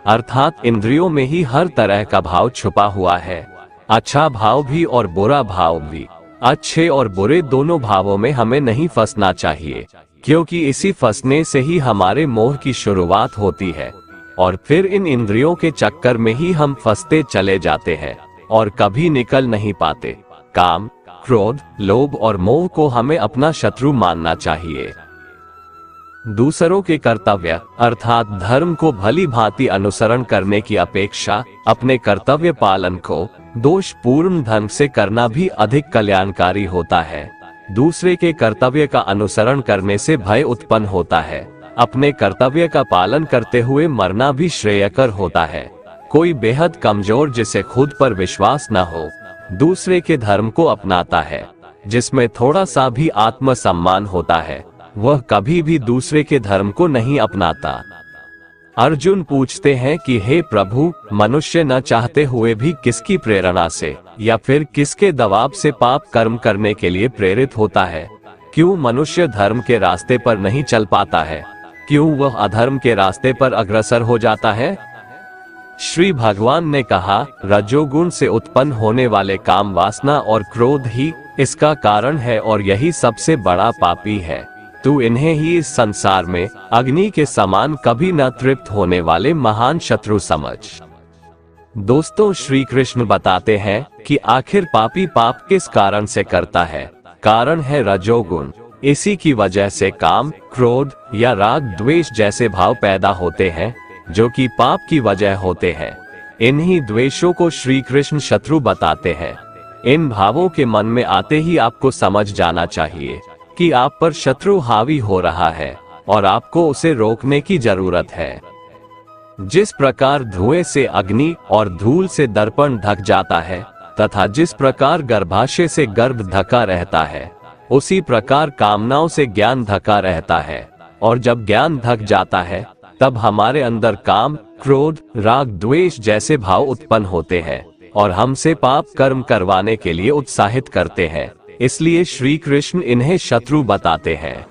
अर्थात इंद्रियों में ही हर तरह का भाव छुपा हुआ है, अच्छा भाव भी और बुरा भाव भी। अच्छे और बुरे दोनों भावों में हमें नहीं फंसना चाहिए, क्योंकि इसी फंसने से ही हमारे मोह की शुरुआत होती है, और फिर इन इंद्रियों के चक्कर में ही हम फंसते चले जाते हैं और कभी निकल नहीं पाते। काम, क्रोध, लोभ और मोह को हमें अपना शत्रु मानना चाहिए। दूसरों के कर्तव्य अर्थात धर्म को भली भांति अनुसरण करने की अपेक्षा अपने कर्तव्य पालन को दोषपूर्ण ढंग से करना भी अधिक कल्याणकारी होता है। दूसरे के कर्तव्य का अनुसरण करने से भय उत्पन्न होता है। अपने कर्तव्य का पालन करते हुए मरना भी श्रेयकर होता है। कोई बेहद कमजोर जिसे खुद पर विश्वास न हो, दूसरे के धर्म को अपनाता है, जिसमें थोड़ा सा भी आत्मसम्मान होता है, वह कभी भी दूसरे के धर्म को नहीं अपनाता। अर्जुन पूछते हैं कि हे प्रभु, मनुष्य न चाहते हुए भी किसकी प्रेरणा से या फिर किसके दबाव से पाप कर्म करने के लिए प्रेरित होता है? क्यों मनुष्य धर्म के रास्ते पर नहीं चल पाता है? क्यों वह अधर्म के रास्ते पर अग्रसर हो जाता है? श्री भगवान ने कहा, रजोगुण से उत्पन्न होने वाले काम, वासना और क्रोध ही इसका कारण है और यही सबसे बड़ा पापी है। तू इन्हें ही इस संसार में अग्नि के समान कभी न तृप्त होने वाले महान शत्रु समझ। दोस्तों, श्री कृष्ण बताते हैं कि आखिर पापी पाप किस कारण से करता है। कारण है रजोगुण। इसी की वजह से काम, क्रोध या राग द्वेष जैसे भाव पैदा होते हैं, जो कि पाप की वजह होते हैं। इन्हीं द्वेषों को श्री कृष्ण शत्रु बताते हैं। इन भावों के मन में आते ही आपको समझ जाना चाहिए कि आप पर शत्रु हावी हो रहा है और आपको उसे रोकने की जरूरत है। जिस प्रकार धुएं से अग्नि और धूल से दर्पण ढक जाता है तथा जिस प्रकार गर्भाशय से गर्भ ढका रहता है, उसी प्रकार कामनाओं से ज्ञान ढका रहता है। और जब ज्ञान ढक जाता है तब हमारे अंदर काम, क्रोध, राग, द्वेष जैसे भाव उत्पन्न होते हैं और हमसे पाप कर्म करवाने के लिए उत्साहित करते हैं। इसलिए श्री कृष्ण इन्हें शत्रु बताते हैं।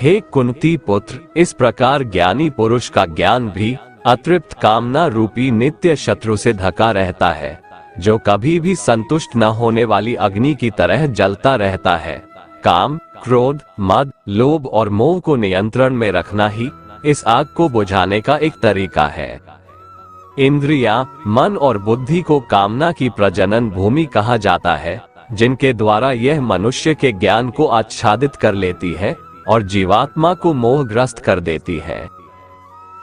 हे कुंती पुत्र, इस प्रकार ज्ञानी पुरुष का ज्ञान भी अतृप्त कामना रूपी नित्य शत्रु से ढका रहता है, जो कभी भी संतुष्ट न होने वाली अग्नि की तरह जलता रहता है। काम, क्रोध, मद, लोभ और मोह को नियंत्रण में रखना ही इस आग को बुझाने का एक तरीका है। इंद्रियां, मन और बुद्धि को कामना की प्रजनन भूमि कहा जाता है, जिनके द्वारा यह मनुष्य के ज्ञान को आच्छादित कर लेती है और जीवात्मा को मोहग्रस्त कर देती है।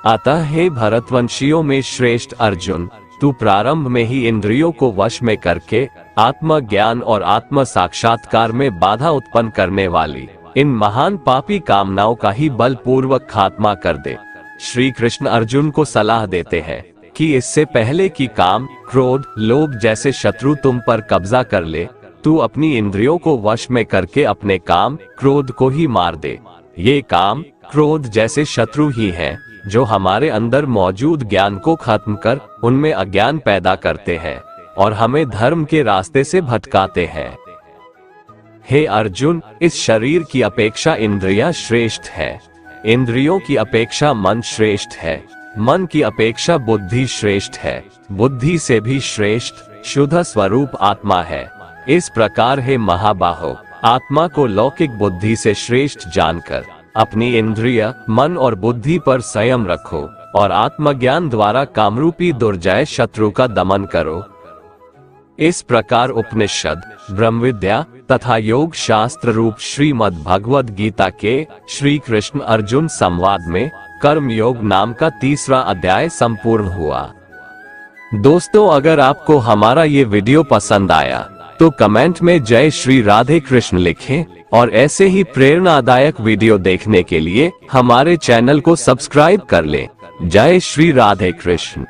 अतः हे भरतवंशियों में श्रेष्ठ अर्जुन, तू प्रारंभ में ही इंद्रियों को वश में करके आत्मज्ञान और आत्म साक्षात्कार में बाधा उत्पन्न करने वाली इन महान पापी कामनाओं का ही बलपूर्वक खात्मा कर दे। श्री कृष्ण अर्जुन को सलाह देते हैं कि इससे पहले कि काम, क्रोध, लोभ जैसे शत्रु तुम पर कब्जा कर ले, तू अपनी इंद्रियों को वश में करके अपने काम, क्रोध को ही मार दे। ये काम, क्रोध जैसे शत्रु ही हैं, जो हमारे अंदर मौजूद ज्ञान को खत्म कर उनमें अज्ञान पैदा करते हैं और हमें धर्म के रास्ते से भटकाते हैं। हे अर्जुन, इस शरीर की अपेक्षा इंद्रियां श्रेष्ठ है। इंद्रियों की अपेक्षा मन श्रेष्ठ है। मन की अपेक्षा बुद्धि श्रेष्ठ है। बुद्धि से भी श्रेष्ठ शुद्ध स्वरूप आत्मा है। इस प्रकार हे महाबाहो, आत्मा को लौकिक बुद्धि से श्रेष्ठ जानकर अपनी इंद्रिय, मन और बुद्धि पर संयम रखो और आत्मज्ञान द्वारा कामरूपी दुर्जय शत्रु का दमन करो। इस प्रकार उपनिषद, ब्रह्मविद्या तथा योग शास्त्र रूप श्रीमद् भगवद गीता के श्री कृष्ण अर्जुन संवाद में कर्म योग नाम का 3रा अध्याय संपूर्ण हुआ। दोस्तों, अगर आपको हमारा ये वीडियो पसंद आया तो कमेंट में जय श्री राधे कृष्ण लिखें और ऐसे ही प्रेरणादायक वीडियो देखने के लिए हमारे चैनल को सब्सक्राइब कर लें। जय श्री राधे कृष्ण।